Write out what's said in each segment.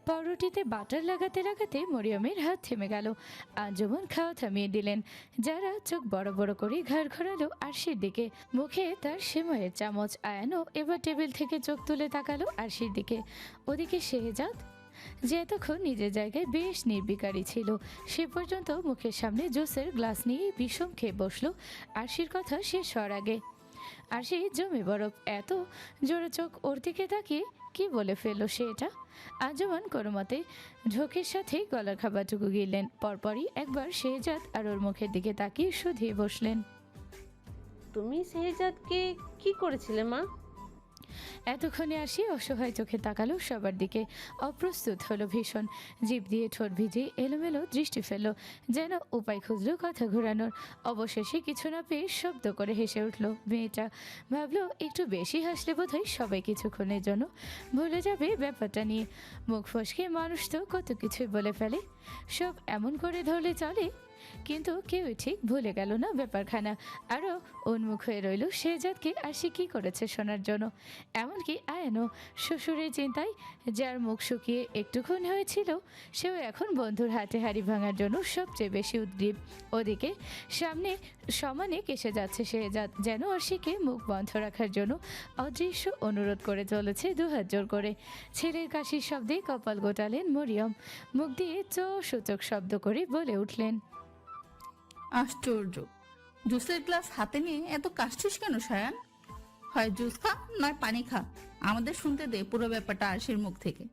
পাউরুটিতে butter লাগাতে লাগাতে মরিয়মের হাত থেমে গেল। আঞ্জুমান খাওয়া থামিয়ে দিলেন। যারা চোখ বড় বড় করে ঘাড় ঘোরালো আরশির দিকে, মুখে তার সেমাইয়ের চামচ। আয়ানও এবার টেবিল থেকে চোখ তুলে তাকালো আরশির দিকে। ওদিকে শেহজাদ, যে এতক্ষণ নিজের জায়গায় বেশ নির্বিকারী ছিল, সে পর্যন্ত মুখের সামনে জুসের গ্লাস নিয়ে বিষম খেয়ে বসলো আরশির কথা শেষ হওয়ার আগে। আরশি জমে বরফ, এত জোরে চোখ ওর দিকে তাকিয়ে কি বলে ফেললো সে এটা। আঞ্জুমান কোনো মতে ঝোঁকের সাথেই গলার খাবারটুকু গিললেন। পরপরই একবার শেহজাদ আর ওর মুখের দিকে তাকিয়ে শুধিয়ে বসলেন। তুমি শেহজাদকে কি করেছিলে মা? এতক্ষণে আসি অসহায় চোখে তাকালো সবার দিকে, অপ্রস্তুত হলো ভীষণ। জিভ দিয়ে ঠোঁট ভিজে এলোমেলো দৃষ্টি ফেলল, যেন উপায় খুঁজলো কথা ঘোরানোর। অবশেষে কিছু না পেয়ে শব্দ করে হেসে উঠল মেয়েটা। ভাবলো একটু বেশি হাসলে বোধহয় সবাই কিছুক্ষণের জন্য ভুলে যাবে ব্যাপারটা নিয়ে। মুখ ফসকে মানুষ তো কত কিছুই বলে ফেলে, সব এমন করে ধরলে চলে? কিন্তু কেউই ঠিক ভুলে গেল না ব্যাপারখানা। আরও উন্মুখ হয়ে রইল শেহজাদকে আর সে কী করেছে শোনার জন্য। এমনকি আয়ানও শ্বশুরের চিন্তায়, যার মুখ শুকিয়ে একটুক্ষণ হয়েছিল, সেও এখন বন্ধুর হাতে হাড়ি ভাঙার জন্য সবচেয়ে বেশি উদ্গ্রীব। ওদিকে সামনে সমানে কেসে যাচ্ছে শেহজাদ, যেন অর্ষিকে মুখ বন্ধ রাখার জন্য অদৃশ্য অনুরোধ করে চলেছে দুহাত জোর করে। ছেলের কাশির শব্দে কপাল গোটালেন মরিয়ম, মুখ দিয়ে সূচক শব্দ করে বলে উঠলেন। আশ্চর্য, জুসের গ্লাস হাতে নিয়ে এত কাশছিস কেন সায়ান? হয় জুস খা নয় পানি খা, আমাদের শুনতে দে পুরো ব্যাপারটা আরশির মুখ থেকে।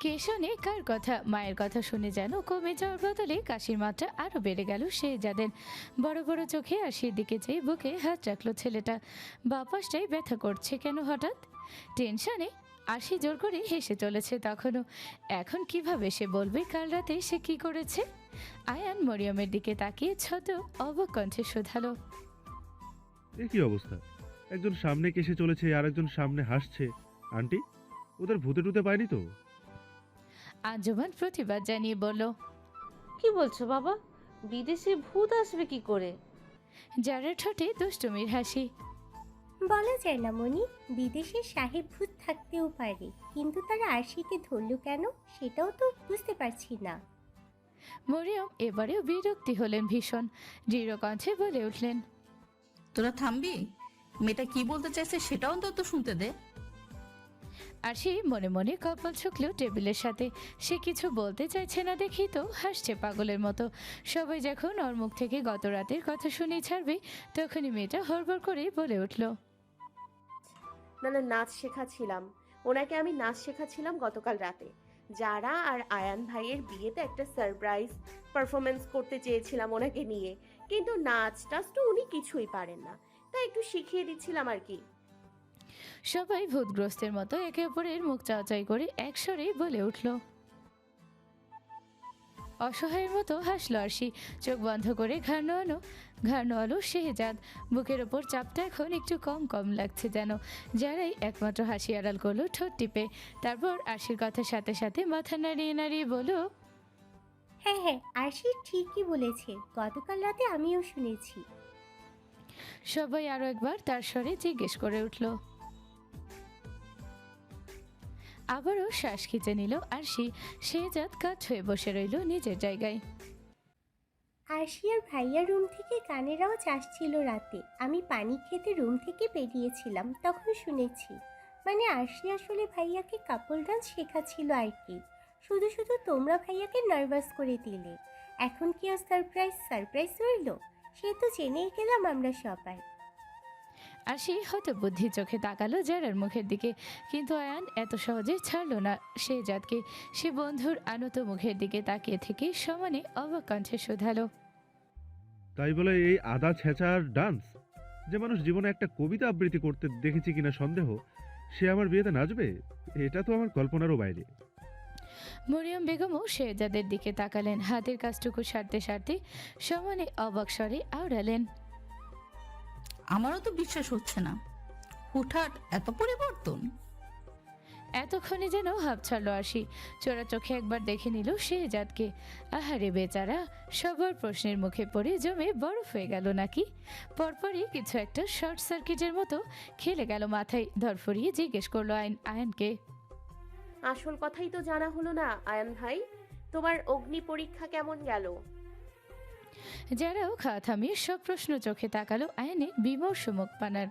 কে শোনে কার কথা? মায়ের কথা শুনে যেন কমে যাওয়ার বদলে কাশির মাত্রা আরো বেড়ে গেল শেহজাদের। বড় বড় চোখে আরশির দিকে চেয়ে বুকে হাত রাখলো ছেলেটা। বাপাসটাই ব্যথা করছে কেন হঠাৎ? টেনশনে আরশি জোর করে হেসে চলেছে তখনও। এখন কিভাবে সে বলবে কাল রাতে সে কি করেছে? আয়ান মরিয়মের দিকে তাকিয়ে ছোট অবাক কণ্ঠে শোধালো। এ কি অবস্থা? একজন সামনে কেসে চলেছে আর একজন সামনে হাসছে। আন্টি, ওদের ভূতে টুতে পায়নি তো? আঞ্জুমান প্রতিবাদ জানিয়ে বলল। কি বলছো বাবা? বিদেশে ভূত আসবে কি করে? যারা ঠোঁটে দুষ্টুমির হাসি। বলা যায় না মনি, বিদেশে সাহেব ভূত থাকতেও পারে, কিন্তু তারা আরশিকে ধরল কেন সেটাও তো বুঝতে পারছি না। মরিয়ম এবারেও বিরক্তি হলেন ভীষণ, দৃঢ় কণ্ঠে বলে উঠলেন। তোরা থামবি? মেয়েটা কি বলতে চাইছে সেটাও অন্তত শুনতে দে। আর সে মনে মনে কপাল ছুকলো টেবিলের সাথে। সে কিছু বলতে চাইছে না দেখি তো হাসছে পাগলের মতো। সবাই যখন ওর মুখ থেকে গত রাতের কথা শুনে ছাড়বে, তখনই মেয়েটা হড়বড় করে বলে উঠল। না না, নাচ শেখাচ্ছিলাম ওনাকে, আমি নাচ শেখাচ্ছিলাম গতকাল রাতে। যারা আর আয়ান ভাইয়ের বিয়েতে একটা সারপ্রাইজ পারফরমেন্স করতে চেয়েছিলাম ওনাকে নিয়ে, কিন্তু নাচ টাচ তো উনি কিছুই পারেন না, তাই একটু শিখিয়ে দিচ্ছিলাম আর কি। সবাই ভূতগ্রস্তের মতো একে অপরের মুখ চাওয়াচাই করে একসরে বলে উঠল। অসহায়ের মতো হাসলো আরশি, চোখ বন্ধ করে ঘাড় নোয়ালো শেহজাদ। বুকের ওপর চাপটা এখন একটু কম কম লাগছে যেন। যারাই একমাত্র হাসি আড়াল করলো ঠোঁট টিপে। তারপর আরশির কথার সাথে সাথে মাথা নাড়িয়ে নাড়িয়ে বলো, হ্যাঁ হ্যাঁ, আরশি ঠিকই বলেছে, গতকাল রাতে আমিও শুনেছি। সবাই আরো একবার তার স্বরে জিজ্ঞেস করে উঠল। আবারও শ্বাস খিচে নিল আরশি। শেহজাদ কাঠ হয়ে বসে রইল নিজের জায়গায়। আরশি আর ভাইয়া রুম থেকে কানের আওয়াজ আসছিল রাতে, আমি পানি খেতে রুম থেকে বেরিয়েছিলাম তখন শুনেছি। মানে আরশি আসলে ভাইয়াকে কাপল ডান্স শেখাচ্ছিল আর কি। শুধু শুধু তোমরা ভাইয়াকে নার্ভাস করে দিলে। এখন কি আর সারপ্রাইজ রইল? সে তো জেনেই গেলাম আমরা সবাই। আরশি হয়তো বুদ্ধি চোখে তাকালো যারার মুখের দিকে, কিন্তু আয়ান এত সহজে ছাড়লো না শেহজাদকে। সে বন্ধুর আনত মুখের দিকে তাকিয়ে থেকে সমানে অবাক কণ্ঠে শোধালো। তাই বলে এই আদা ছেঁচার ডান্স? যে মানুষ জীবনে একটা কবিতা আবৃত্তি করতে দেখেছি কিনা সন্দেহ, সে আমার বিয়েতে নাচবে? এটা তো আমার কল্পনারও বাইরে। মরিয়ম বেগমও শেহজাদের দিকে তাকালেন, হাতের কাজটুকু সারতে সারতে সমানে অবাক স্বরে আওড়ালেন। আমারও তো বিশ্বাস হচ্ছে না, হুটহাট এত পরিবর্তন। এতক্ষণে যেন হাঁপ ছাড়লো আরশি, চোরা চোখে একবার দেখে নিল শেহজাদকে। আহারে বেচারা, সবার প্রশ্নের মুখে পড়ে জমে বরফ হয়ে গেল নাকি? পরপরই কিছু একটা শর্ট সার্কিটের মতো খেলে গেল মাথায়। ধরফরিয়ে জিজ্ঞেস করলো আয়ানকে। আসল কথাই তো জানা হলো না আয়ান ভাই, তোমার অগ্নি পরীক্ষা কেমন গেল? যারাও খাওয়া থামিয়ে সব প্রশ্ন চোখে তাকালো আয়ানের বিমর্ষ মুখ পানার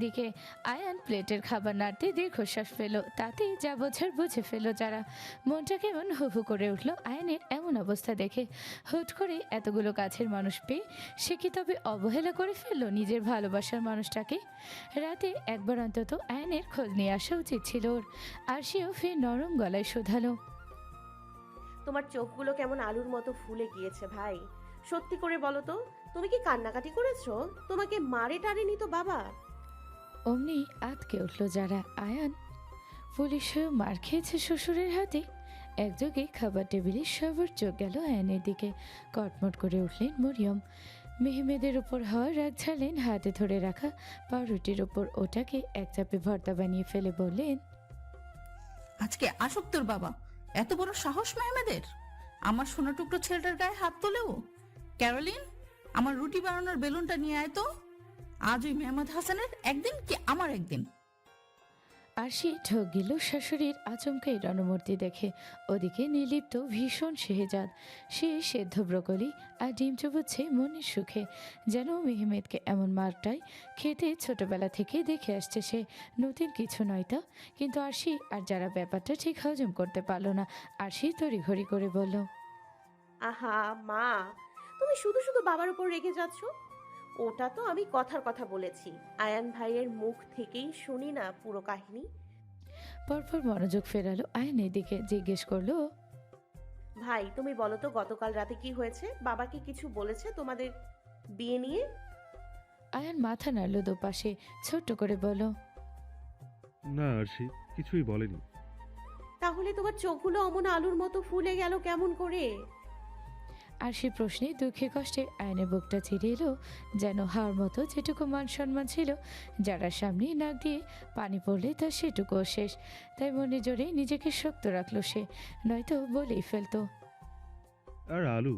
দিকে। আয়ান প্লেটের খাবার নাড়তে দীর্ঘশ্বাস ফেল, তাতেই যা বোঝার বুঝে ফেল যারা। মনটা কেমন হু হু করে উঠল আয়ানের এমন অবস্থা দেখে। হুট করে এতগুলো কাছের মানুষ পেয়ে সে কি তবে অবহেলা করে ফেললো নিজের ভালোবাসার মানুষটাকে? রাতে একবার অন্তত আয়ানের খোঁজ নিয়ে আসা উচিত ছিল ওর। আর সেও ফের নরম গলায় শোধালো, তোমার চোখগুলো কেমন আলুর মতো ফুলে গিয়েছে ভাই, সত্যি করে বলো তো, তুমি কি কান্নাকাটি করেছো? তোমাকে মারে টারেনি তো বাবা? অমনি আতকে উঠল যারা। আয়ান পুলিশ হয়েও মার খেয়েছে শ্বশুরের হাতে। একযোগে খাবার টেবিলে সবার চোখ গেল আয়ানের দিকে। কটমট করে উঠলেন মরিয়ম। মেহমেদের উপর হওয়ার রাগ ঝাড়লেন হাতে ধরে রাখা পাউরুটির ওপর ওটাকে এক চাপে ভর্তা বানিয়ে ফেলে বললেন, আজকে আসুক তোর বাবা, এত বড় সাহস মেহমেদের! আমার সোনা টুকরো ছেলেটার গায়ে হাত তোলেও। ক্যারোলিন, আমার রুটি বানানোর বেলুনটা নিয়ে আয় তো। আজ ওই মেহমদ হাসানের একদিন কি আমার একদিন। আর সে ঢোক গেল শাশুড়ির আচমকা এই রণমূর্তি দেখে। ওদিকে নির্লিপ্ত ভীষণ শেহজাদ। সে সেদ্ধ ব্রকলি আর ডিম চুবুচ্ছে মনের সুখে। যেন মেহমেদকে এমন মারটাই খেতে ছোটবেলা থেকে দেখে আসছে সে, নতুন কিছু নয় তো। কিন্তু আরশি আর যারা ব্যাপারটা ঠিক হজম করতে পারল না। আরশি তড়িঘড়ি করে বলল, আহা মা, তুমি শুধু শুধু বাবার উপর রেগে যাচ্ছ। ওটা তো আমি কথার কথা বলেছি, আয়ান ভাইয়ের মুখ থেকেই শুনি না পুরো কাহিনী। পরপর মনোযোগ ফেরালো আয়নের দিকে, জিজ্ঞেস করলো, ভাই তুমি বলো তো গতকাল রাতে কি হয়েছে? বাবা কি কিছু বলেছে তোমাদের বিয়ে নিয়ে? আয়ান মাথা নাড়ল দুপাশে, ছোট্ট করে বলল, না আরশি, কিছুই বলেনি। তাহলে তোমার চোখগুলো অমন আলুর মতো ফুলে গেল কেমন করে? আর সে প্রশ্নে দুঃখে কষ্টে আয়নের বুকটা ছিঁড়ে এলো। যেন হাওয়ার মতো যেটুকু মান সম্মান ছিল যারা সামনে নাক দিয়ে পানি পড়লে তার সেটুকুও শেষ। তাই মনে জোরে নিজেকে শক্ত রাখলো সে, নয়তো বলেই ফেলতো, আর আলু,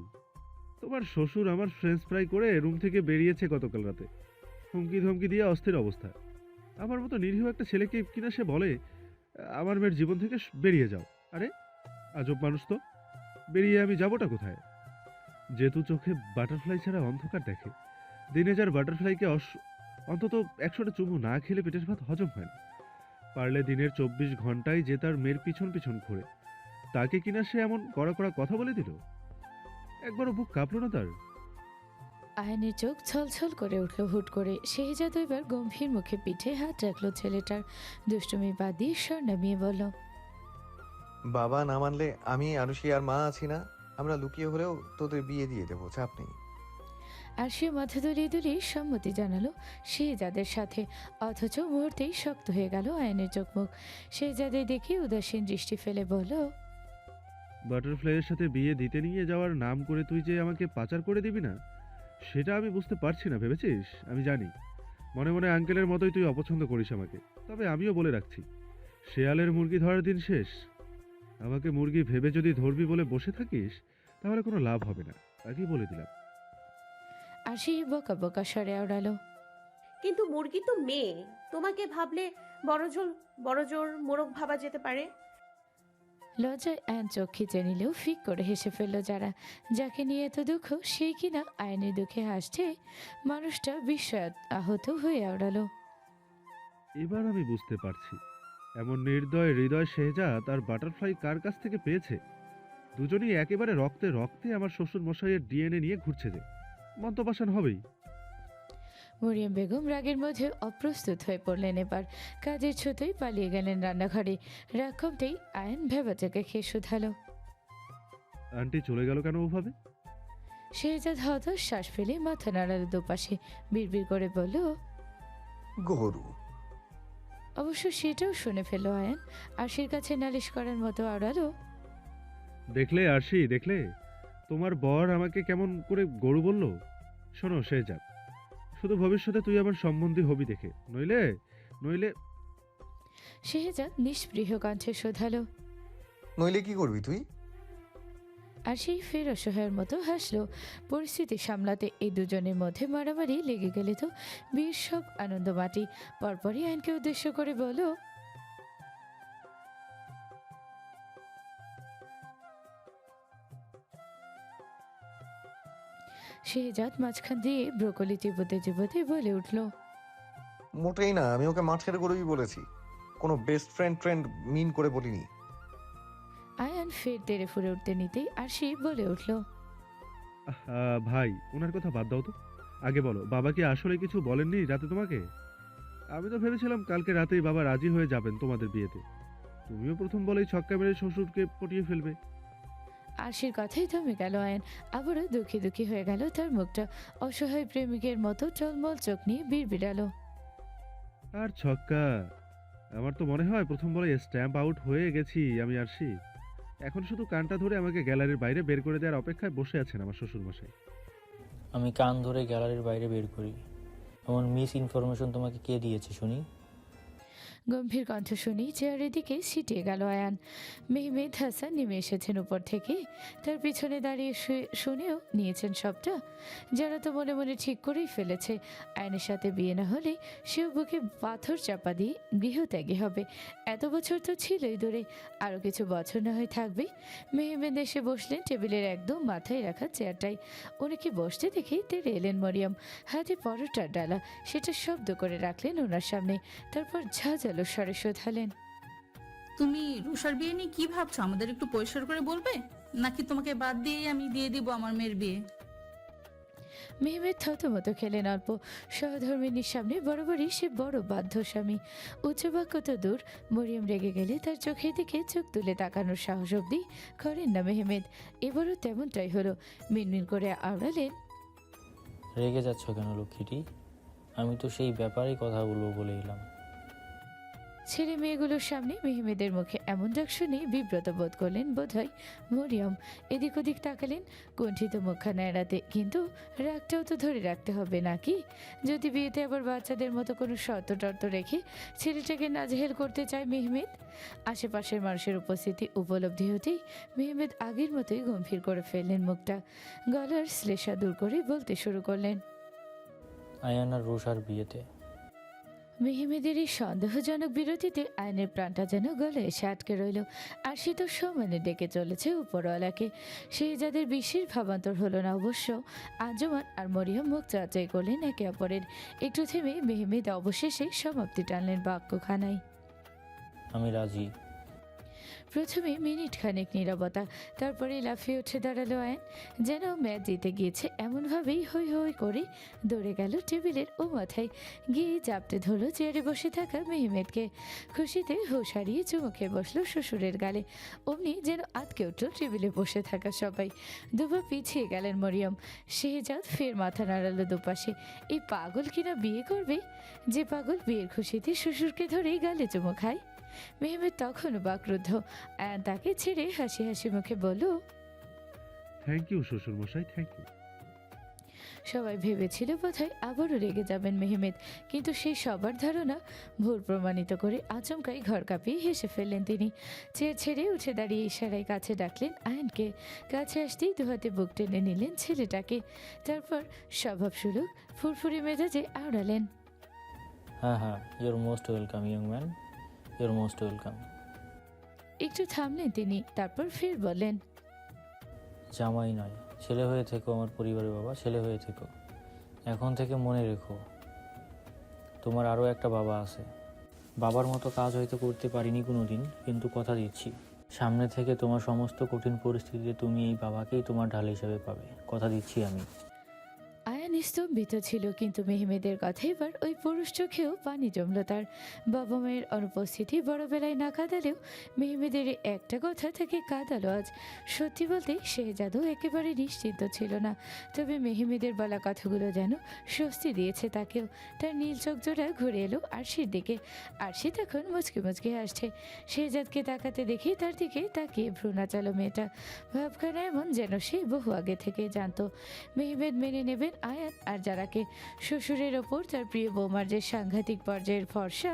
তোমার শ্বশুর আমার ফ্রেঞ্চ ফ্রাই করে রুম থেকে বেরিয়েছে গতকাল রাতে, হুমকি ধমকি দিয়ে অস্থির অবস্থা। আমার মতো নিরীহ একটা ছেলেকে কিনা সে বলে আমার মেয়ের জীবন থেকে বেরিয়ে যাও। আরে আজব মানুষ তো, বেরিয়ে আমি যাবোটা কোথায়? যেহেতু চোখে বাটারফ্লাই ছাড়া অন্ধকার দেখে, দিনে যার বাটারফ্লাইকে অন্তত 100টা চুমু না খেলে পেটের ভাত হজম হয় না। পারলে দিনের 24 ঘন্টায় যে তার মেয়ের পিছন পিছন ঘুরে, তাকে কিনা সে এমন কড়া কড়া কথা বলে দিল। একবারও বুক কাঁপলো না তার? আয়নের চোখ ছলছল করে উঠল হুট করে। শেহজাদ এবার গম্ভীর মুখে পিঠে হাত রাখলো ছেলেটার। দুষ্টুমি বাদ দিয়ে স্বর নামিয়ে বলল, বাবা না মানলে আমি আরুষি আর মা আছি না, আমরা লুকিয়ে হলেও তোদের বিয়ে দিয়ে দেবো, চাপ নেই। আর সে মাথা দুলিয়ে দুলিয়ে সম্মতি জানালো শেহজাদের সাথে। অথচ মুহূর্তেই শক্ত হয়ে গেল আয়নের চোখ মুখ। শেহজাদের দেখে উদাসীন দৃষ্টি ফেলে বলল, বাটারফ্লাইয়ের সাথে বিয়ে দিতে নিয়ে যাওয়ার নাম করে তুই যে আমাকে পাচার করে দিবি না, সেটা আমি বুঝতে পারছি না ভেবেছিস? আমি জানি মনে মনে আঙ্কেলের মতোই তুই অপছন্দ করিস আমাকে, তবে আমিও বলে রাখছি, শেয়ালের মুরগি ধরার দিন শেষ। আমাকে মুরগি ভেবে যদি ধরবি বলে বসে থাকিস, তাহলে কোনো লাভ হবে না, আগেই বলে দিলাম। আর সে বোকা বোকা স্বরে আওড়ালো, কিন্তু মুরগি তো মেয়ে, তোমাকে ভাবলে বড় জোর মোরগ ভাবা যেতে পারে। লজ্জায় আয়ন চোখ খিচে নিলেও ফিক করে হেসে ফেলল যারা। যাকে নিয়ে এত দুঃখ সেই কিনা আয়নের দুঃখে হাসছে। মানুষটা বিস্ময় আহত হয়ে আওড়ালো, এবার আমি বুঝতে পারছি এমন নির্দয় হৃদয় শেহজাদ আর বাটারফ্লাই কার কাছ থেকে পেয়েছে। দুজনেই একেবারে রক্তে রক্তে আমার শ্বশুর মশাইয়ের ডিএনএ নিয়ে ঘুরছে, যে মন্তপাষাণ হবেই। মরিয়ম বেগম রাগের মধ্যে অপ্রস্তুত হয়ে পড়লেন। এবার কাজের ছুতোই পালিয়ে গেলেন রান্নাঘরে। রাগ কমতেই আয়ন ভেবাচাকে খেয়ে শুধালো, আন্টি চলে গেল কেন ওভাবে? শেহজাদ হতাশ শ্বাস ফেলে মাথা নাড়ালো দুপাশে, বিড়বিড় করে বলল, গরু। অবশ্য সেটাও শুনে ফেলল আয়ন। আরশির কাছে নালিশ করার মতো আওড়ালো, দেখলে আরশি, দেখলে তোমার বর আমাকে কেমন করে গরু বলল। শোনো শেহজাদ, শুধু ভবিষ্যতে তুই আমার সম্বন্ধী হবি দেখে, নইলে নইলে শেহজাদ নিষ্পৃহ কণ্ঠে শোধালো। নইলে কি করবি তুই? আর সেই ফের অসহায়ের মতো হাসলো। পরিস্থিতি সামলাতে এই দুজনের মধ্যে মারামারি লেগে গেলে তো বীর সব আনন্দ মাটি। পরপরই আইনকে উদ্দেশ্য করে বলো, শেহজাদ মাঝখান দিয়ে ব্রোকলি চিবোতে চিবোতে বলে উঠল, মোটেই না, আমি ওকে মাঠের গরুই বলেছি, কোনো বেস্ট ফ্রেন্ড মিন করে বলিনি। আয়ান ফের তেড়ে ফুরে উঠতে নিতেই আরশি বলে উঠল, ভাই ওনার কথা বাদ দাও তো। আগে বলো, বাবা কি আসলে কিছু বলেননি রাতে তোমাকে? আমি তো ভেবেছিলাম কালকে রাতেই বাবা রাজি হয়ে যাবেন তোমাদের বিয়েতে। তুমিও প্রথম বলেই ছক্কা মেরে শ্বশুরকে পটিয়ে ফেলবে। আরশির কথাই থমে গেল আয়ান। আবারও দুঃখী দুঃখী হয়ে গেল তার মুখটা। অসহায় প্রেমিকের মতো টলমল চোখ নিয়ে বিড়বিড়ালো, আর ছক্কা? আমার তো মনে হয় প্রথম বলে স্ট্যাম্প আউট হয়ে গেছি আমি আরশি। এখন শুধু কানটা ধরে আমাকে গ্যালারির বাইরে বের করে দেওয়ার অপেক্ষায় বসে আছেন আমার শ্বশুরমশাই। আমি কান ধরে গ্যালারির বাইরে বের করি? এমন মিস ইনফরমেশন তোমাকে কে দিয়েছে শুনি? গম্ভীর কণ্ঠ শুনি চেয়ারের দিকে ছিটিয়ে গেল আয়ান। মেহমেদ হাসান নেমে এসেছেন উপর থেকে, তার পিছনে দাঁড়িয়ে শুনেও নিয়েছেন সবটা। যারা তো মনে মনে ঠিক করেই ফেলেছে আয়নের সাথে বিয়ে না হলে সেও বুকে পাথর চাপা দিয়ে গৃহত্যাগী হবে। এত বছর তো ছিলই দূরে, আরও কিছু বছর না হয় থাকবে। মেহমেদ এসে বসলেন টেবিলের একদম মাথায় রাখা চেয়ারটাই। ওনাকে বসতে দেখে তেড়ে এলেন মরিয়ম, হাতে পরোটার ডালা, সেটা শব্দ করে রাখলেন ওনার সামনে। তারপর ঝাঁঝালো স্বরে শোধালেন, তুমি রুষার বিয়ে নিয়ে কি ভাবছো? আমাদের একটু পরিষ্কার করে বলবে, নাকি তোমাকে বাদ দিয়েই আমি দিয়ে দিব আমার মেয়ের বিয়ে? মেহমেদ থতমত খেলেন অল্প। সহধর্মিনীর সামনে বরাবরই সে বড় বাধ্য স্বামী। উচ্চবাক্য তো দূর, মরিয়ম রেগে গেলে তার চোখের দিকে চোখ তুলে তাকানোর সাহস অব্দি করেন না মেহমেদ। এবারও তেমনটাই হলো। মিনমিন করে আওড়ালেন, রেগে যাচ্ছ কেন লক্ষ্মীটি? আমি তো সেই ব্যাপারেই কথা বলবো বলে এলাম। ছেলে মেয়েগুলোর সামনে মেহমেদের মুখে এমন ডাক শুনে বিব্রত বোধ করলেন বোধহয় মরিয়ম। এদিক ওদিক তাকালেন কুণ্ঠিত মুখখানা এড়াতে, কিন্তু রাগটাও তো ধরে রাখতে হবে নাকি? যদি বিয়েতে আবার বাচ্চাদের মতো কোনো শর্ত টর্ত রেখে ছেলেটাকে নাজেহাল করতে চায় মেহমেদ। আশেপাশের মানুষের উপস্থিতি উপলব্ধি হতেই মেহমেদ আগের মতোই গম্ভীর করে ফেললেন মুখটা। গলার শ্লেষা দূর করে বলতে শুরু করলেন, আয়ান আর রুষার বিয়েতে। মেহমেদের এই সন্দেহজনক বিরতিতে আয়নের প্রাণটা যেন গলে এসে আটকে রইল। আর সে তো সমানে ডেকে চলেছে উপরওয়ালাকে। শেহজাদের বিশ্বের ভাবান্তর হলো না অবশ্য। আঞ্জুমান আর মরিয়ম মুখ চাচাই করলেন একে অপরের। একটু থেমে মেহমেদ অবশেষে সমাপ্তি টানলেন বাক্যখানায়, আমি রাজি। প্রথমে মিনিট খানেক নীরবতা, তারপরে লাফিয়ে উঠে দাঁড়ালো আয়ন। যেন ম্যাচ জিতে গিয়েছে এমনভাবেই হৈ হৈ করে দৌড়ে গেল টেবিলের ও মাথায় গিয়ে জাপটে ধরল চেয়ারে বসে থাকা মেহমেদকে। খুশিতে হুঁশ হারিয়ে চুমু খেয়ে বসলো শ্বশুরের গালে। অমনি যেন আটকে উঠল টেবিলে বসে থাকা সবাই। দুপা পিছিয়ে গেলেন মরিয়ম। শেহজাদ ফের মাথা নাড়ালো দুপাশে। এই পাগল কিনা বিয়ে করবে, যে পাগল বিয়ের খুশিতে শ্বশুরকে ধরেই গালে চুমু খায়। মেহমেদ তখনও বাকরুদ্ধ। আয়ান তাকে ছেড়ে হাসি হাসি মুখে বলল, থ্যাংক ইউ শ্বশুরমশাই, থ্যাংক ইউ। সবাই ভেবেছিল বোধহয় আবারও রেগে যাবেন মেহমেদ, কিন্তু সেই সবার ধারণা ভুল প্রমাণিত করে আচমকাই ঘর কাঁপিয়ে হেসে ফেললেন তিনি। চেয়ার ছেড়ে উঠে দাঁড়িয়ে ইশারায় কাছে ডাকলেন আয়নকে। কাছে আসতেই দুহাতে বুক টেনে নিলেন ছেলেটাকে। তারপর স্বভাবসুলভ ফুরফুরে মেজাজে আওড়ালেন, হ্যাঁ হ্যাঁ, your most welcome young man, your most welcome. একটু থামলেন তিনি, তারপর ফের বললেন, জামাই নয়, ছেলে হয়ে থেকো আমার পরিবারের বাবা, ছেলে হয়ে থেকো। এখন থেকে মনে রেখো তোমার আরও একটা বাবা আছে। বাবার মতো কাজ হয়তো করতে পারিনি কোনো দিন, কিন্তু কথা দিচ্ছি সামনে থেকে তোমার সমস্ত কঠিন পরিস্থিতিতে তুমি এই বাবাকেই তোমার ঢাল হিসেবে পাবে, কথা দিচ্ছি আমি। আয়ান স্তম্ভিত ছিল, কিন্তু মেহমেদের কথা এবার ওই পুরুষ চোখেও পানি জমল তার। বাবা মায়ের অনুপস্থিতি বড়বেলায় না কাঁদালেও মেহমেদের এই একটা কথা তাকে কাঁদালো আজ। সত্যি বলতে শেহজাদও একেবারে নিশ্চিন্ত ছিল না, তবে মেহমেদের বলা কথাগুলো যেন স্বস্তি দিয়েছে তাকেও। তার নীল চোখ জোড়া ঘুরে এলো আরশির দিকে। আরশি তখন মুচকি মুচকি হাসছে। শেহজাদকে তাকাতে দেখে তার দিকে তাকিয়ে ভ্রু নাচালো মেয়েটা। ভাবখানা এমন যেন সে বহু আগে থেকে জানতো মেহমেদ মেনে নেবেন আয়ান আর যারাকে। শ্বশুরের ওপর তার প্রিয় বৌমার যে সাংঘাতিক পর্যায়ের ভরসা,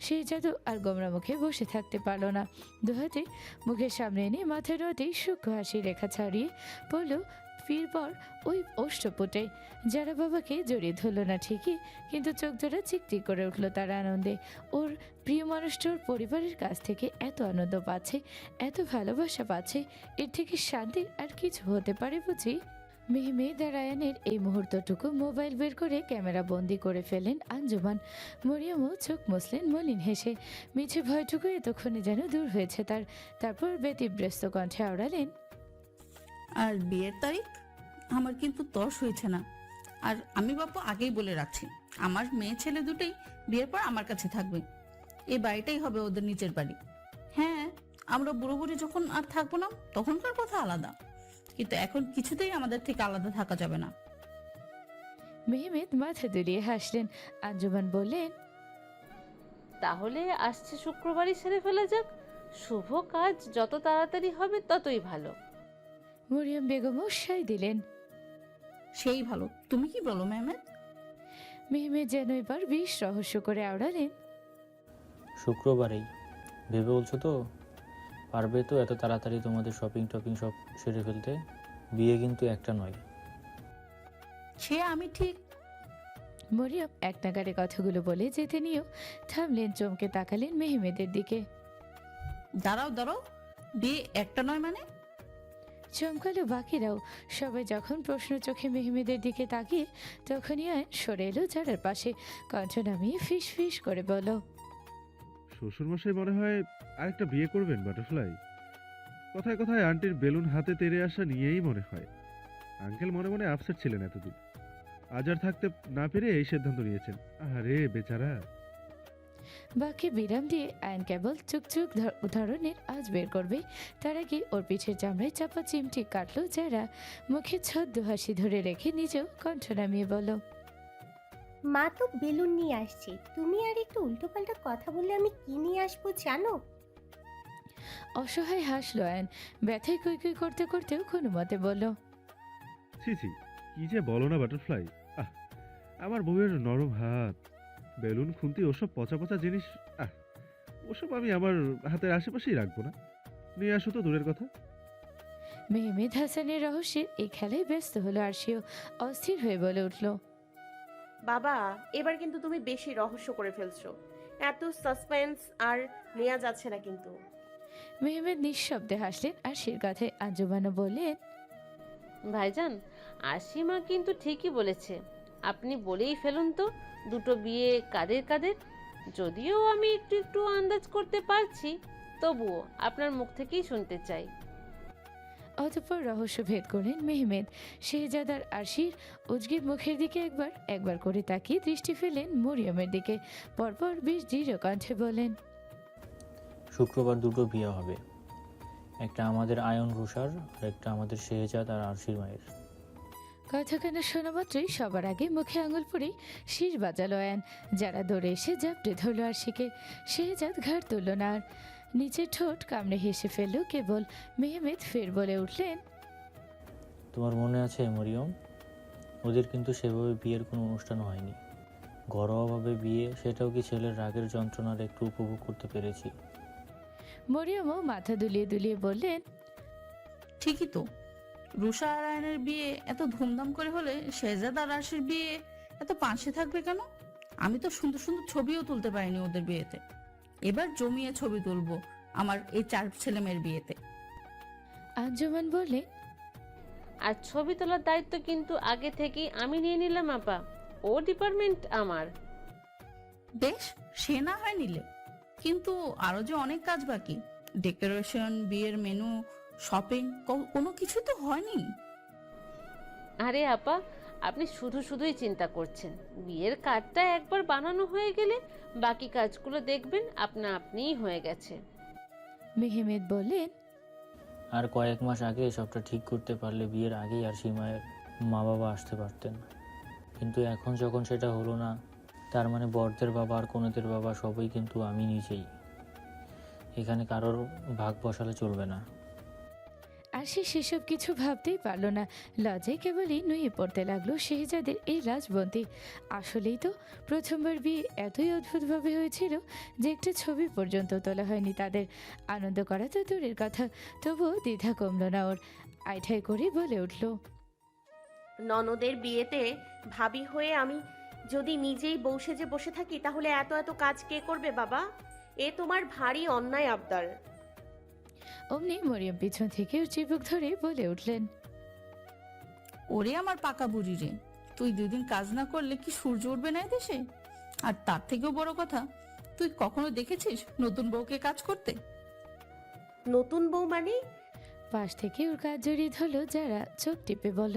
সেই জাদু আর গোমরা মুখে বসে থাকতে পারল না। দুহাতে মুখের সামনে এনে মাথার রোদেই সূক্ষ্ম হাসি রেখা ছাড়িয়ে পড়ল ফির পর ওই অষ্টপুটে। যারা বাবাকে জড়িয়ে ধরল না ঠিকই, কিন্তু চোখ জোড়া চিকচিক করে উঠল তার আনন্দে। ওর প্রিয় মানুষটার পরিবারের কাছ থেকে এত আনন্দ পাচ্ছে, এত ভালোবাসা পাচ্ছে, এর থেকে শান্তির আর কিছু হতে পারে বুঝি? মেহমেদ আর আয়ানের এই মুহূর্তটুকু মোবাইল বের করে ক্যামেরা বন্দি করে ফেলেন আঞ্জুমান। মরিয়মও চোখ মুছলেন মলিন হেসে। মিছে ভয়টুকু এতক্ষণে যেন দূর হয়েছে তার। তারপর ব্যতিব্যস্ত কণ্ঠে আওড়ালেন, আর বিয়ের তারিখ আমার কিন্তু তর্স হয়েছে না। আর আমি বাপু আগেই বলে রাখছি, আমার মেয়ে ছেলে দুটোই বিয়ের পর আমার কাছে থাকবে। এই বাড়িটাই হবে ওদের নিচের বাড়ি। হ্যাঁ, আমরা বুড়ো বুড়ি যখন আর থাকবো না তখনকার কথা আলাদা, কিন্তু এখন কিছুতেই আমাদের থেকে আলাদা থাকা যাবে না। মেহমেদ মাথা দুলিয়ে হাসলেন। আঞ্জুমান বললেন, তাহলে আসছে শুক্রবারই সেরে ফেলা যাক। শুভ কাজ যত তাড়াতাড়ি হবে ততই ভালো। মরিয়ম বেগমও সায় দিলেন। সেই ভালো, তুমি কি বলো মেহমেদ? মেহমেদ যেন এবার বেশ রহস্য করে আওড়ালেন, শুক্রবারেই ভেবে বলছো তো? পারবে তো এত তাড়াতাড়ি তোমাদের শপিং টপিং সব সেরে ফেলতে? বিয়ে কিন্তু একটা নয়। সে আমি ঠিক। মরিয়ম এক নাগারে কথাগুলো বলে যেতে নিয়েও থামলেন, চমকে তাকালেন মেহমেদের দিকে। দাঁড়াও দাঁড়াও, বিয়ে একটা নয় মানে? চমকালো বাকিরাও। সবাই যখন প্রশ্ন চোখে মেহমেদের দিকে তাকিয়ে, তখনই আয়ন সরে এলো যারার পাশে। কণ্ঠ নামিয়ে ফিস ফিস করে বলল, শ্বশুরমশাই মনে হয় আরেকটা বিয়ে করবেন বাটারফ্লাই। কথায় কথায় আন্টির বেলুন হাতে তেড়ে আসা নিয়েই মনে হয়। আঙ্কেল মনে মনে আপসেট ছিলেন এতদিন, আজ আর থাকতে না পেরে এই সিদ্ধান্ত নিয়েছেন। আরে বেচারা। বাকি বিরাম দিয়ে আয়ন কেবল চুকচুক ধরনের আজ বের করবে, তার আগে ওর পিঠের চামড়ায় চাপা চিমটি কাটলো যারা। মুখে ছদ্ম হাসি ধরে রেখে নিজেও কণ্ঠ নামিয়ে বলল, মা তো বেলুন নিয়ে আসছে, তুমি আর একটু উল্টোপাল্টা কথা বললে আমি কি নিয়ে আসবো জানো? অসহায় হাসলো আয়ন। ব্যথায় কুই কুই করতে করতেও কোনো মতে বলল, ছি ছি, কি যে বলো না বাটারফ্লাই। আহ, আমার বউয়ের নরম হাত, বেলুন খুন্তি ওসব পচা পচা জিনিস, ওসব আমি আমার হাতের আশেপাশেই রাখবো না। নিয়ে আসো তো দূরের কথা। মেহমেদ হাসানের রহস্যের এই খেলায় ব্যস্ত হলো আরশিও। অস্থির হয়ে বলে উঠল, বাবা, এবার কিন্তু তুমি বেশি রহস্য করে ফেলছো। এত সাসপেন্স আর নেওয়া যাচ্ছে না কিন্তু। মেহমেদ নিঃশব্দে হাসলেন আরশির কথায়। আঞ্জুমানও বললেন, ভাইজান, আশিমা কিন্তু ঠিকই বলেছে। আপনি বলেই ফেলুন তো, দুটো বিয়ে কাদের কাদের? যদিও আমি একটু একটু আন্দাজ করতে পারছি, তবুও আপনার মুখ থেকেই শুনতে চাই। অতঃপর রহস্য ভেদ করলেন মেহমেদ। শেহজাদার আরশির উজগির মুখের দিকে একবার একবার করে তাকিয়ে দৃষ্টি ফেলেন মরিয়মের দিকে। পরপর বেশ দৃঢ় কণ্ঠে বলেন, শুক্রবার দুটো বিয়ে হবে, একটা আমাদের আয়ন রুষার আর একটা আমাদের শেহজাদ আর আরশির মায়ের। কথাখানা শোনা মাত্রই সবার আগে মুখে আঙুল পরে শির বাজালো আয়ান। যারা দৌড়ে এসে জাপটে ধরল আরশিকে। শেহজাদ ঘাড় তুলল না আর, নিচের ঠোঁট কামড়ে হেসে ফেলল কেবল। মেহমেদ ফের বলে উঠলেন, তোমার মনে আছে মরিয়ম, ওদের কিন্তু সেভাবে বিয়ের কোনো অনুষ্ঠান হয়নি। ঘরোয়াভাবে বিয়ে, সেটাও কি ছেলের রাগের যন্ত্রণার একটু উপভোগ করতে পেরেছি। মরিয়মও মাথা দুলিয়ে দুলিয়ে বললেন, ঠিকই তো, রুষা আর আয়নের বিয়ে এত ধুমধাম করে হলে শেহজাদ আর রাশির বিয়ে এত পাশে থাকবে কেন? আমি তো সুন্দর সুন্দর ছবিও তুলতে পারিনি ওদের বিয়েতে। এবার জমিয়ে ছবি তুলবো আমার এই 4 ছেলে মেয়ের বিয়েতে। আঞ্জুমান বললেন, আর ছবি তোলার দায়িত্ব কিন্তু আগে থেকেই আমি নিয়ে নিলাম আপা। ও ডিপার্টমেন্ট আমার। বেশ, সে না হয় নিলে, কিন্তু আরো যে অনেক কাজ বাকি। ডেকোরেশন, বিয়ের মেনু, শপিং, কোনো কিছু তো হয়নি। আরে আপা, আপনি শুধু শুধুই চিন্তা করছেন। বিয়ের কার্ডটা একবার বানানো হয়ে গেলে বাকি কাজগুলো দেখবেন আপনা আপনিই হয়ে গেছে। মেহমেদ বললেন, আর কয়েক মাস আগে সবটা ঠিক করতে পারলে বিয়ের আগেই আর সীমায়ের মা বাবা আসতে পারতেন। কিন্তু এখন যখন সেটা হলো না, তার মানে বরদের বাবা আর কনেদের বাবা সবই কিন্তু আমি নিজেই। এখানে কারোর ভাগ বসালে চলবে না। আরশি সেসব কিছু ভাবতেই পারল না। লজ্জায় কেবলই নুয়ে পড়তে লাগলো শেহজাদের এই রাজবন্তী। আসলেই তো প্রথমবার বিয়ে এতই অদ্ভুতভাবে হয়েছিল যে একটা ছবি পর্যন্ত তোলা হয়নি তাদের। আনন্দ করা তো দূরের কথা, তবুও দ্বিধা কমল না ওর। আইঠাই করে বলে উঠল, ননদের বিয়েতে ভাবি হয়ে আমি যদি নিজেই বউ সেজে বসে থাকি, তাহলে এত এত কাজ কে করবে বাবা? এ তোমার ভারী অন্যায় আবদার। অমনি মরিয়ম পিছন থেকে ওর চিবুক ধরে বলে উঠলেন, ওরে আমার পাকা বুড়ি রে, তুই 2 দিন কাজ না করলে কি সূর্য উঠবে না দেশে? আর তার থেকেও বড় কথা, তুই কখনো দেখেছিস নতুন বউকে কাজ করতে? নতুন বউ মানে? পাশ থেকে ওর কাজ জড়িয়ে ধরলো যারা, চোখ টিপে বলল,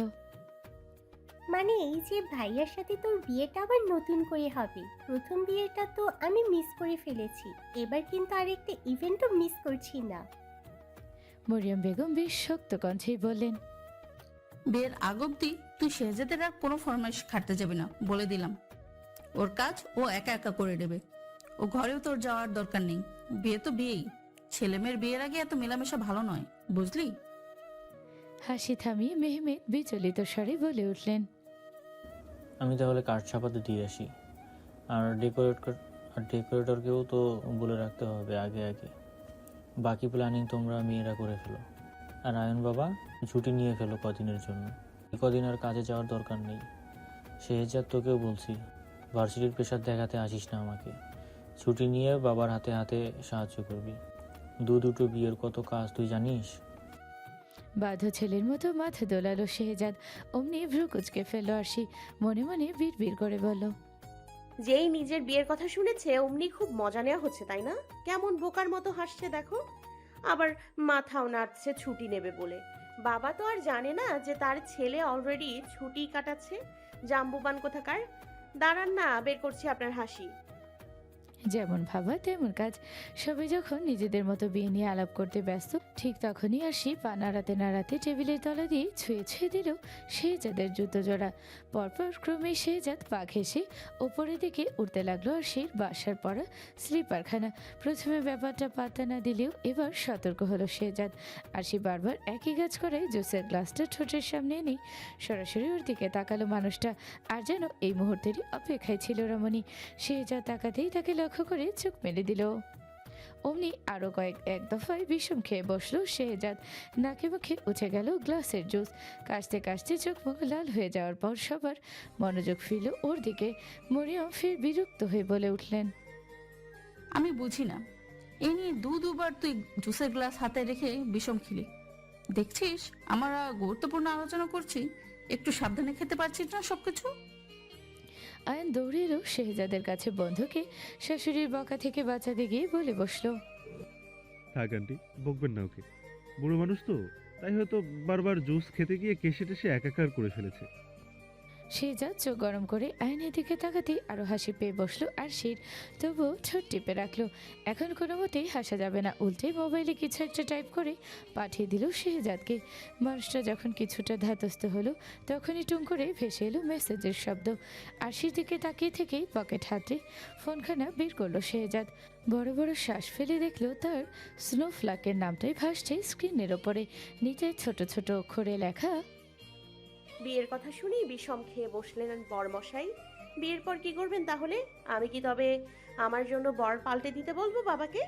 মানে এই যে ভাইয়ার সাথে তোর বিয়েটা আবার নতুন করে হবে। প্রথম বিয়েটা তো আমি মিস করে ফেলেছি, এবার কিন্তু আরেকটা ইভেন্টও মিস করছি না। মরিয়ম বেগম বেশ শক্ত কণ্ঠেই বললেন, বিয়ের আগ অব্দি তুই শেহজাদের আর কোনো ফরমাইশ খাটতে যাবি না, বলে দিলাম। ওর কাজ ও একা একা করে নেবে, ও ঘরেও তোর যাওয়ার দরকার নেই। বিয়ে তো বিয়েই, ছেলে মেয়ের বিয়ের আগে এত মেলামেশা ভালো নয়, বুঝলি? হাসি থামিয়ে মেহমেদ বিচলিত স্বরে বলে উঠলেন, আমি তাহলে কাঠ ছাপাতে দিয়ে আসি। আর ডেকোরেটরকেও তো বলে রাখতে হবে আগে আগে। বাকি প্ল্যানিং তোমরা মেয়েরা করে ফেলো। আর আয়ন বাবা, ছুটি নিয়ে ফেলো কদিনের জন্য। কদিন আর কাজে যাওয়ার দরকার নেই। শেহজাদ তোকেও বলছি, ভার্সিটির প্রেশার দেখাতে আসিস না আমাকে। ছুটি নিয়ে বাবার হাতে হাতে সাহায্য করবি। দুটো বিয়ের কত কাজ তুই জানিস? বাধ্য ছেলের মতো মাথা দোলালো শেহজাদ। অমনি ভ্রু কুচকে ফেললো আরশি, মনে মনে বিড় করে বলল, যেই নিজের বিয়ের কথা শুনেছে অমনি খুব মজা নেওয়া হচ্ছে, তাই না? কেমন বোকার মতো হাসছে দেখো। আবার মাথাও নাড়ছে ছুটি নেবে বলে। বাবা তো আর জানে না যে তার ছেলে অলরেডি ছুটি কাটাচ্ছে। জাম্বুবান কোথাকার। দাঁড়ান না, বের করছি আপনার হাসি। যেমন ভাবা তেমন কাজ। সবাই যখন নিজেদের মতো বিয়ে নিয়ে আলাপ করতে ব্যস্ত, ঠিক তখনই আরশি পা নাড়াতে নাড়াতে টেবিলের তলা দিয়ে ছুঁয়ে ছুঁয়ে দিল শেহজাদের জুতো জোড়া। পরপর ক্রমে শেহজাদ পা ঘেঁষে ওপরের দিকে উঠতে লাগলো আরশির বাসার পরা স্লিপারখানা। প্রথমে ব্যাপারটা পাত্তা না দিলেও এবার সতর্ক হলো শেহজাদ। আরশি বারবার একই কাজ করে জুসের গ্লাসটা ঠোঁটের সামনে এনে সরাসরি ওর দিকে তাকালো মানুষটা, আর যেন এই মুহূর্তেরই অপেক্ষায় ছিল রমণী। শেহজাদ তাকাতেই তাকে লক্ষ্য করে চোখ মেলে দিল। অমনি আরো এক দফায় বিষম খেয়ে বসলো শেহজাদ। নাকে মুখে উঠে গেল গ্লাসের জুস। কাশতে কাশতে চোখ মুখ লাল হয়ে যাওয়ার পর সবার মনোযোগ ফিরল ওর দিকে। মরিয়ম ফের বিরক্ত হয়ে বলে উঠলেন, আমি বুঝি না, এই নিয়ে দুবার তুই জুসের গ্লাস হাতে রেখে বিষম খেলি। দেখছিস আমরা গুরুত্বপূর্ণ আলোচনা করছি, একটু সাবধানে খেতে পারছিস না সবকিছু? আয়ন দৌড়ে এলো শেহজাদের কাছে, বন্ধুকে শাশুড়ির বকা থেকে বাঁচাতে গিয়ে বলে বসলো, থাক আন্টি, বকবেন না ওকে। বুড়ো মানুষ তো, তাই হয়তো বারবার জুস খেতে গিয়ে কেশে টেসে একাকার করে ফেলেছে। শেহজাদ চোখ গরম করে আয়নের দিকে তাকাতে আরো হাসি পেয়ে বসলো আরশির, তবুও ঠোঁট টিপে রাখলো। এখন কোনো মতেই হাসা যাবে না, উল্টে মোবাইলে কিছু একটা টাইপ করে পাঠিয়ে দিল শেহজাদকে। মানুষটা যখন কিছুটা ধাতস্থ হলো তখনই টুং করে ভেসে এলো মেসেজের শব্দ। আরশির দিকে তাকিয়ে থেকেই পকেট হাতে ফোনখানা বের করলো শেহজাদ। বড় বড় শ্বাস ফেলে দেখলো তার স্নোফ্লাকের নামটাই ভাসছে স্ক্রিনের ওপরে। নিচে ছোট ছোট অক্ষরে লেখা, বিয়ের কথা শুনেই বিষম খেয়ে বসলেন বরমশাই। বিয়ের পর কি করবেন তাহলে? আমি কি তবে আমার জন্য বর পাল্টে দিতে বলবো বাবাকে?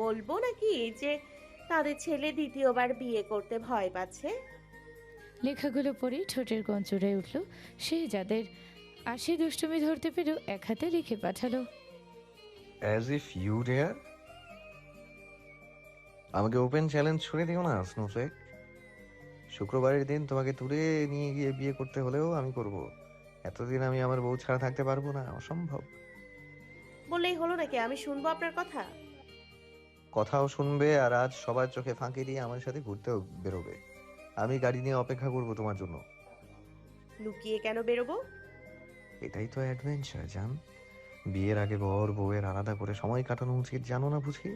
বলবো নাকি যে তাদের ছেলে দ্বিতীয়বার বিয়ে করতে ভয় পাচ্ছে? লেখাগুলো পড়েই ঠোঁটের কোণ চড়ে উঠল শেহজাদের। আর সে দুষ্টুমি ধরতে পেরেও এক হাতে লিখে পাঠালো, অ্যাজ ইফ ইউ ডেয়ার। আমাকে ওপেন চ্যালেঞ্জ ছুড়ে দিও না স্নোফ্লেক। শুক্রবারের দিন তোমাকে তুলে নিয়ে গিয়ে বিয়ে করতে হলেও আমি করব। এতদিন আমি আমার বউ ছাড়া থাকতে পারবো না, অসম্ভব। বললেই হলো নাকি আমি শুনবো আপনার কথা? কথাও শুনবে, আর আজ সবার চোখে ফাঁকি দিয়ে আমার সাথে ঘুরতেও বেরোবে। আমি গাড়ি নিয়ে অপেক্ষা করব তোমার জন্য। লুকিয়ে কেন বেরোবো? এটাই তো অ্যাডভেঞ্চার জান। বিয়ের আগে বর বউয়ের আলাদা করে সময় কাটানো উচিত, জানো না বুঝি?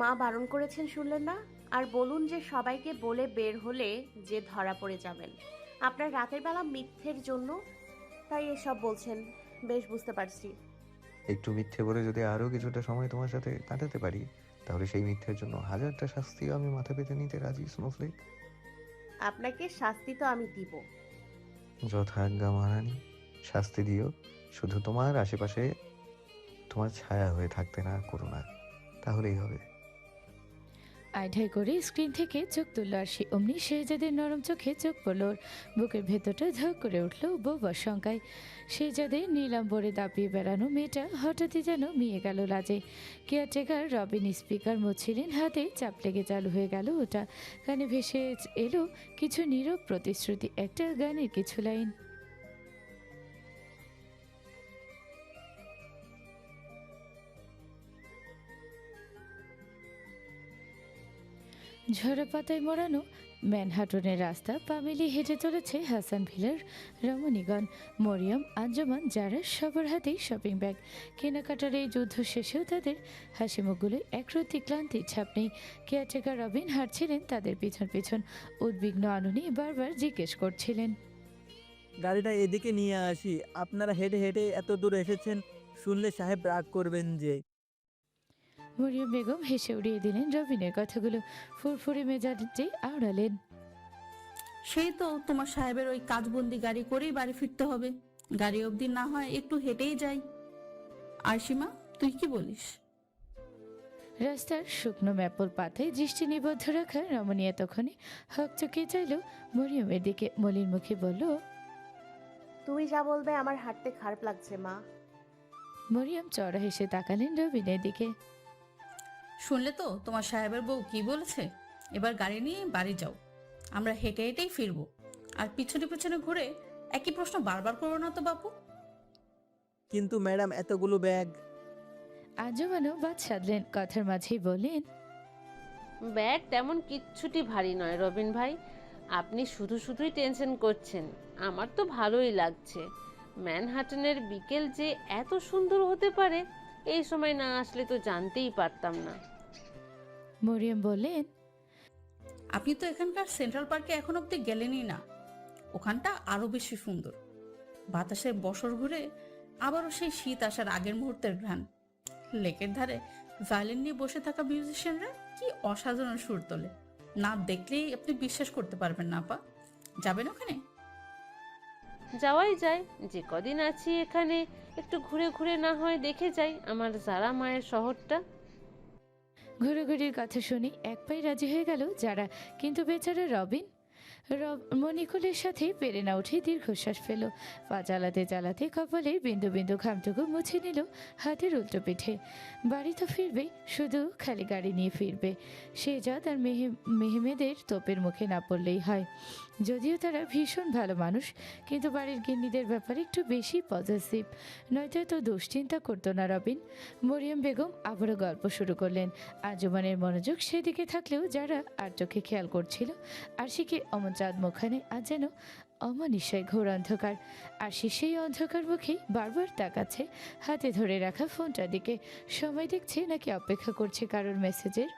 মা বারণ করেছেন শুনলেন না? আর বলুন যে সবাইকে বলে বের হলে যে ধরা পড়ে যাবেন। আপনার রাতের বেলা মিথ্যের জন্য তাই এসব বলছেন। বেশ বুঝতে পারছি। একটু মিথ্যে বলে যদি আরো কিছুটা সময় তোমার সাথে কাটাতে পারি, তাহলে সেই মিথ্যের জন্য হাজারটা শাস্তিও আমি মাথা পেতে নিতে রাজি স্নোফ্লেক। আপনাকে শাস্তি তো আমি দিব। যথাজ্ঞা মহারানী, শাস্তি দিও, শুধু তোমার আশেপাশে তোমার ছায়া হয়ে থাকতে না করো না, তাহলেই হবে। আইঢাই করে স্ক্রিন থেকে চোখ তুলল আরশি। অমনি শেহজাদের নরম চোখে চোখ পড়ল ওর। বুকের ভেতরটা ধক করে উঠল বউবার শঙ্কায়। শেহজাদের নীলাম্বরে দাপিয়ে বেড়ানো মেয়েটা হঠাৎই যেন মিয়ে গেল লাজে। কেয়ারটেকার রবিন স্পিকার মুছছিলেন, হাতে চাপ লেগে চালু হয়ে গেল ওটা। কানে ভেসে এলো কিছু নীরব প্রতিশ্রুতি, একটা গানের কিছু লাইন। ঝরা পাতায় মোড়ানো ম্যানহাটনের রাস্তা পা মিলিয়ে হেঁটে চলেছে হাসান ভিলার রমণীগণ। মরিয়ম, আঞ্জুমান, যারা সবার হাতেই শপিং ব্যাগ। কেনাকাটার এই যুদ্ধ শেষেও তাদের হাসি মুখগুলো একরত্তি ক্লান্তির ছাপ নেই। কেয়ারটেকার রবিন হাঁটছিলেন তাদের পিছন পিছন। উদ্বিগ্ন আননি বারবার জিজ্ঞেস করছিলেন, গাড়িটা এদিকে নিয়ে আসি, আপনারা হেঁটে হেঁটে এত দূর এসেছেন, শুনলে সাহেব রাগ করবেন যে। মরিয়ম বেগম হেসে উড়িয়ে দিলেন রবিনের কথাগুলো, ফুরফুরে মেজাজে আওড়ালেন, সেই তো তোমার সাহেবের ওই কাজবন্দি গাড়ি করেই বাড়ি ফিরতে হবে। গাড়ি অবধি না হয় একটু হেঁটেই যাই। আর সীমা, তুই কি বলিস? রাস্তার শুকনো ম্যাপল পাতায় দৃষ্টি নিবদ্ধ রাখা রমণী এতক্ষণে হকচকিয়ে চাইল মরিয়মের দিকে। মলির মুখে বলল, তুমি যা বলবে আমার হাঁটতে খারাপ লাগছে মা। মরিয়ম চড়া হেসে তাকালেন রবিনের দিকে। শুনলে তো তোমার সাহেবের বউ কি বলেছে? এবার গাড়ি নিয়ে বাড়ি যাও, আমরা হেঁটে হেঁটেই ফিরবো। আর পিছনে পিছনে ঘুরে একই প্রশ্ন বারবার করো না তো বাপু। কিন্তু ম্যাডাম, এতগুলো ব্যাগ। আজমানও বাদ সাধলেন, কথার মাঝেই বললেন, ব্যাগ তেমন কিচ্ছুটি ভারী নয় রবিন ভাই, আপনি শুধু শুধুই টেনশন করছেন। আমার তো ভালোই লাগছে। ম্যানহাটনের বিকেল যে এত সুন্দর হতে পারে, এই সময় না আসলে তো জানতেই পারতাম না। মরিয়ম বললেন, আপনি তো এখানকার সেন্ট্রাল পার্কে এখন অব্দি গেলেনই না। ওখানটা আরো বেশি সুন্দর। বাতাসের বসর ঘুরে আবারও সেই শীত আসার আগের মুহূর্তের ঘ্রাণ। লেকের ধারে ভায়োলিন নিয়ে বসে থাকা মিউজিশিয়ানরা কি অসাধারণ সুর তোলে, না দেখলেই আপনি বিশ্বাস করতে পারবেন না। আপা, যাবেন ওখানে? যাওয়াই যায়, যে কদিন আছি এখানে একটু ঘুরে ঘুরে না হয় দেখে যাই আমার যারা মায়ের শহরটা। ঘুরোঘুরির কথা শুনি এক পায়ে রাজি হয়ে গেল যারা, কিন্তু বেচারা রবিন মণিকুলের সাথে পেরে না উঠে দীর্ঘশ্বাস ফেল। পা চালাতে চালাতে কপালের বিন্দু বিন্দু ঘামটুকু মুছে নিল হাতের উল্টো পিঠে। বাড়ি তো ফিরবে, শুধু খালি গাড়ি নিয়ে ফিরবে। শেহজাদ আর মেহমেদের তোপের মুখে না পড়লেই হয়। যদিও তারা ভীষণ ভালো মানুষ, কিন্তু বাড়ির গিন্নিদের ব্যাপারে একটু বেশি পজিটিভ, নয়তো এত দুশ্চিন্তা করতো না রবিন। মরিয়ম বেগম আবারও গল্প শুরু করলেন। আঞ্জুমানের মনোযোগ সেদিকে থাকলেও যারা আর চোখে খেয়াল করছিল আরশিকে অমন চাঁদ মুখানে আজ যেন অমানিসায় ঘোর অন্ধকার। আরশি সেই অন্ধকার মুখে বারবার তাকাচ্ছে হাতে ধরে রাখা ফোনটার দিকে। সময় দেখছে নাকি অপেক্ষা করছে কারোর মেসেজের।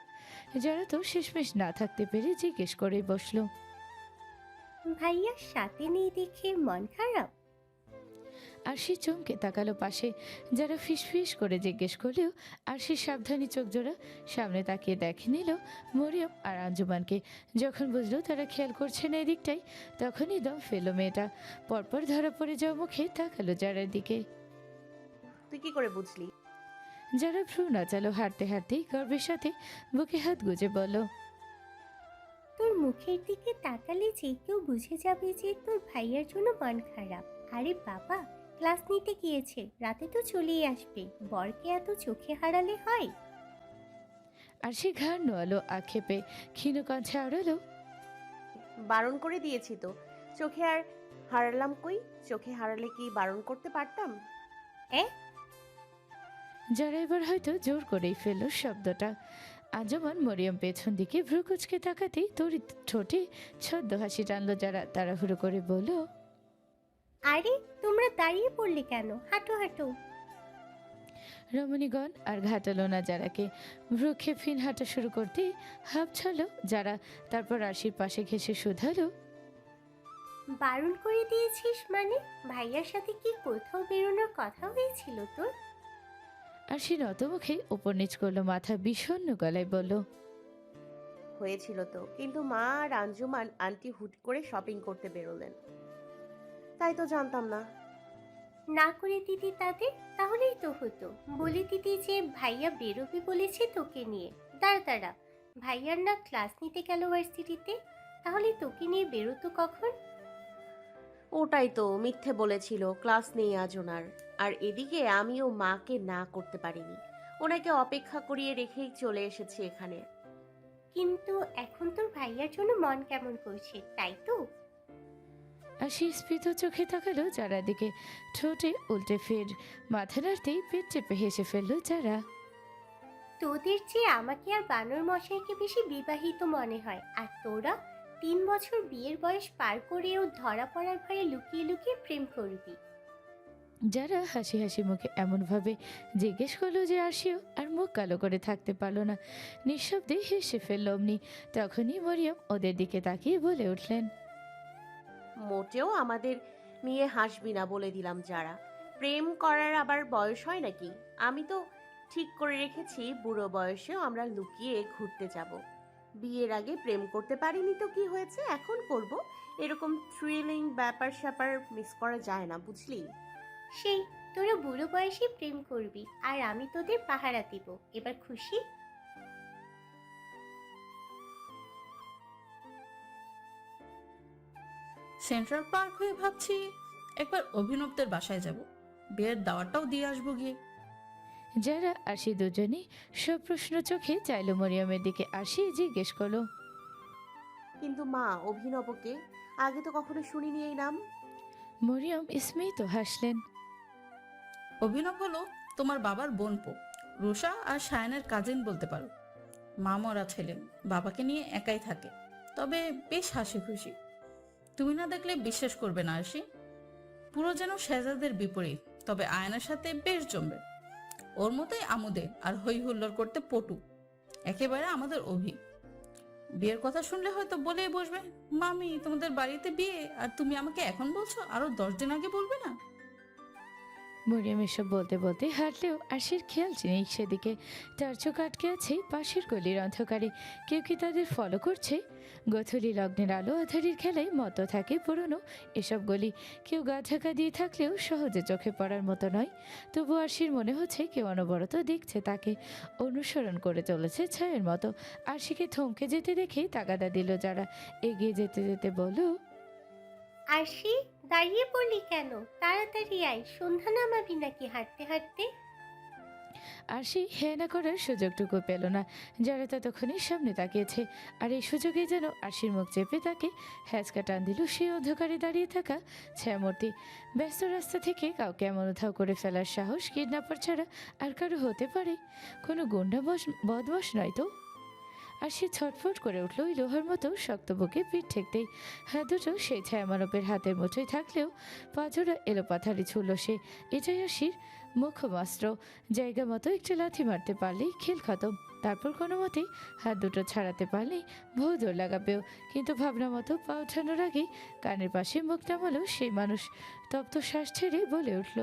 যারা তো শেষমেশ না থাকতে পেরে জিজ্ঞেস করে বসলো, ভাইয়ার সাথে নেই দেখে মন খারাপ? আরশি চমকে তাকালো পাশে। যারা ফিসফিস করে জিজ্ঞেস করলেও আরশির সাবধানী চোখ জোড়া সামনে তাকিয়ে দেখে নিল মরিয়ম আর আঞ্জুমানকে। যখন বুঝলো তারা খেয়াল করছে না এদিকটাই, তখনই দম ফেলো মেয়েটা। পরপর ধরা পড়ে যাওয়া মুখে তাকালো যারার দিকে। তুই কি করে বুঝলি? যারা ভ্রু নাচালো হাঁটতে হাঁটতেই গর্বের সাথে বুকে হাত গুজে বলল, তোর মুখের দিকে তাকালে যে কেউ বুঝে যাবে যে তোর ভাইয়ার জন্য মন খারাপ। আরে বাবা, ক্লাস নিতে গিয়েছে, রাতে তো চলেই আসবে, বরকে এত চোখে হারালে হয়? আরশি ঘাড় নোয়ালো আক্ষেপে, ক্ষীণ কণ্ঠে আওড়ালো, বারণ করে দিয়েছি তো। চোখে আর হারালাম কই? চোখে হারালে কি বারণ করতে পারতাম? যারা এবার হয়তো জোর করেই ফেলল শব্দটা। আঞ্জুমান মরিয়ম পেছন দিকে ভ্রুকুচকে তাকাতেই তড়িৎ ঠোঁটে ছদ্ম হাসি টানলো যারা। তাড়াহুড়ো করে বলল, আরে তোমরা দাঁড়িয়ে পড়লে কেন? হাঁটো হাঁটো। রমণীগণ আর ঘাটালো না যারাকে। ভ্রুক্ষেপহীন হাঁটা শুরু করতেই হাঁপ ছাড়লো যারা। তারপর আরশির পাশে ঘেঁষে শুধালো, বারণ করে দিয়েছিস মানে? ভাইয়ার সাথে কি কোথাও বেরোনোর কথা হয়েছিল তোর? আরশি নত মুখে উপর নিচ করলো মাথা, বিষণ্ণ গলায় বলল, হয়েছিল তো, কিন্তু মা আর আঞ্জুমান আন্টি হুট করে শপিং করতে বেরোলেন, তাই তো জানতাম না। না করে দিদি তাদের, তাহলেই তো হতো। বলে দিদি যে ভাইয়া বেরোবে বলেছে তোকে নিয়ে। দাঁড়া দাঁড়া, ভাইয়ার না ক্লাস নিতে গেল ভার্সিটিতে, তাহলে তোকে নিয়ে বেরোতো কখন? ওটাই তো, মিথ্যে বলেছিল, ক্লাস নেই আজ ওনার। আর এদিকে আমিও মাকে না করতে পারিনি, ওনাকে অপেক্ষা করিয়ে রেখেই চলে এসেছি এখানে। কিন্তু এখন তোর ভাইয়ার জন্য মন কেমন করছে, তাই তো? আশি স্ফীত চোখে তাকালো যারার দিকে, ঠোঁটে উল্টে ফের মাথা নাড়তেই পেট চেপে হেসে ফেললো যারা। তোদের চেয়ে আমাকে আর বানর মশাইকে বেশি বিবাহিত মনে হয়, আর তোরা 3 বছর বিয়ের বয়স পার করেও ধরা পড়ার ভয়ে লুকিয়ে লুকিয়ে প্রেম করবি। যারা হাসি হাসি মুখে এমনভাবে জিজ্ঞেস করলো যে আরশিও আর মুখ কালো করে থাকতে পারলো না, নিঃশব্দে হেসে ফেলল অমনি। তখনই মরিয়ম ওদের দিকে তাকিয়ে বলে উঠলেন, মোটেও আমাদের নিয়ে হাসবি না বলে দিলাম। যারা প্রেম করার আবার বয়স হয় নাকি? আমি তো ঠিক করে রেখেছি বুড়ো বয়সেও আমরা লুকিয়ে ঘুরতে যাব। বিয়ের আগে প্রেম করতে পারিনি তো কি হয়েছে, এখন করব। এরকম থ্রিলিং ব্যাপার স্যাপার মিস করা যায় না, বুঝলি? সেই তোরা বুড়ো বয়সে প্রেম করবি আর আমি তোদের পাহারা দিব, এবার খুশি? সেন্ট্রাল পার্ক হয়ে ভাবছি একবার অভিনবদের বাসায় যাব, বিয়ের দাওয়াটাও দিয়ে আসবো গিয়ে। যারা আরশি দুজনেই সব প্রশ্ন চোখে চাইলো মরিয়মের দিকে। আরশি জিজ্ঞেস করলো, কিন্তু মা, অভিনবকে আগে তো কখনো শুনিনি এই নাম। মরিয়ম স্মিত হাসলেন। অভিনব হলো তোমার বাবার বোনপো, রুষা আর সায়নের কাজিন বলতে পারো। মা মরা ছেলে, বাবাকে নিয়ে একাই থাকে, তবে বেশ হাসি খুশি। তুমি না দেখলে বিশ্বাস করবে না আরশি, পুরো যেন শেহজাদের বিপরীত, তবে আয়নার সাথে বেশ জমবে। ওর মতোই আমোদে আর হই হুল্লোড় করতে পটু, একেবারে আমাদের অভি। বিয়ের কথা শুনলে হয়তো বলেই বসবে, মামি তোমাদের বাড়িতে বিয়ে, আর তুমি আমাকে এখন বলছো, আরো 10 দিন আগে বলবে না? মরিয়ম এসব বলতে বলতে হাঁটলেও আরশির খেয়াল নেই সেদিকে। তার চোখ আটকে আছে পাশের গলির অন্ধকারে। কেউ কি তাদের ফলো করছে? গোধূলি লগ্নের আলো আধারির খেলায় মত থাকে পুরনো এসব গলি। কেউ গা ঢাকা দিয়ে থাকলেও সহজে চোখে পড়ার মতো নয়। তবু আরশির মনে হচ্ছে কেউ অনবরত দেখছে তাকে, অনুসরণ করে চলেছে ছায়ের মতো। আরশিকে থমকে যেতে দেখে তাগাদা দিল যারা। এগিয়ে যেতে যেতে বলল, আরশি, দাঁড়িয়ে পড়লি কেন? তাড়াতাড়ি আয়, সন্ধ্যা নামাবি নাকি হাঁটতে হাঁটতে? আরশি হ্যাঁ না করার সুযোগটুকু পেল না। যারা ততক্ষণই সামনে তাকিয়েছে, আর এই সুযোগে যেন আরশির মুখ চেপে তাকে হ্যাচকা টান দিল সেই অন্ধকারে দাঁড়িয়ে থাকা ছায়ামূর্তি। ব্যস্ত রাস্তা থেকে কাউকে এমন উধাও করে ফেলার সাহস কিডন্যাপার ছাড়া আর কারো হতে পারে? কোনো গুন্ডা বদমাস নয় তো? আর সে ছটফট করে উঠল ওই লোহার মতো শক্ত বুকে পিঠ ঠেকতেই। হাত দুটো সেই ছায়া মানবের হাতের মুঠোয় থাকলেও পাঁজরা এলোপাথারি ছুড়ল সে। এটাই আশির মুখমাস্ত্র। জায়গা মতো একটু লাথি মারতে পারলেই খেল খতম। তারপর কোনো মতেই হাত দুটো ছাড়াতে পারলেই ভৌদর লাগাবেও। কিন্তু ভাবনা মতো পা ওঠানোর আগেই কানের পাশে মুখ নামালো সেই মানুষ। তপ্ত শ্বাস ছেড়ে বলে উঠল,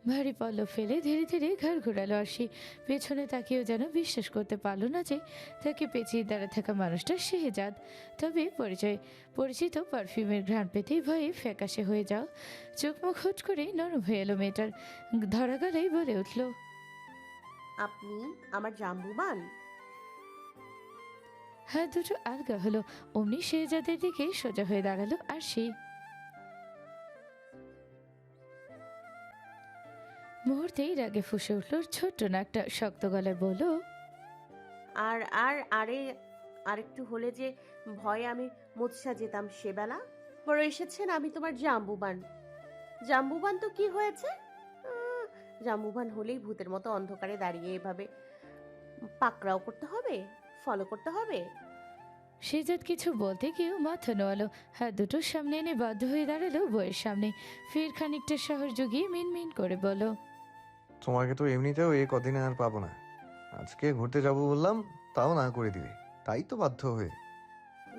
ভারী পল্লব ফেলে ধীরে ধীরে ঘাড় ঘোরালো আরশি। পেছনে তাকিয়েও যেন বিশ্বাস করতে পারল না যে তাকে পেঁচিয়ে দাঁড়া থাকা মানুষটা শেহজাদ। তবে পরিচিত পারফিউমের ঘ্রাণ পেতেই ভয়ে ফ্যাকাশে হয়ে যাও। চোখ মুখ হুট করে নরম হয়ে এলো মেয়েটার। ধরা গলায় বলে উঠল, আপনি আমার জাম্বুবান? হাত দুটো আলগা হলো। অমনি শেহজাদের দিকে সোজা হয়ে দাঁড়ালো আরশি। মুহূর্তেই রাগে ফুঁসে উঠল ছোট্ট নাকটা। শক্ত গলায় বলল, আর আর আরে আরেকটু হলে যে ভয়ে আমি মুচসা যেতাম সেবেলা। বড় এসেছেন, আমি তোমার জাম্বুবান। জাম্বুবান তো কি হয়েছে? জাম্বুবান হলেই ভূতের মতো অন্ধকারে দাঁড়িয়ে এভাবে পাকড়াও করতে হবে, ফলো করতে হবে? শেহজাদ কিছু বলতে গিয়েও মাথা নোয়ালো। হাত দুটো সামনে এনে বাধ্য হয়ে দাঁড়ালো বইয়ের সামনে। ফের খানিকটা সাহস জুগিয়ে মিনমিন করে বলল, তোমাকে তো এমনিতেও এই কদিনে আর পাবো না। আজকে ঘুরতে যাবো বললাম, তাও না করে দিলে, তাই তো বাধ্য হয়ে।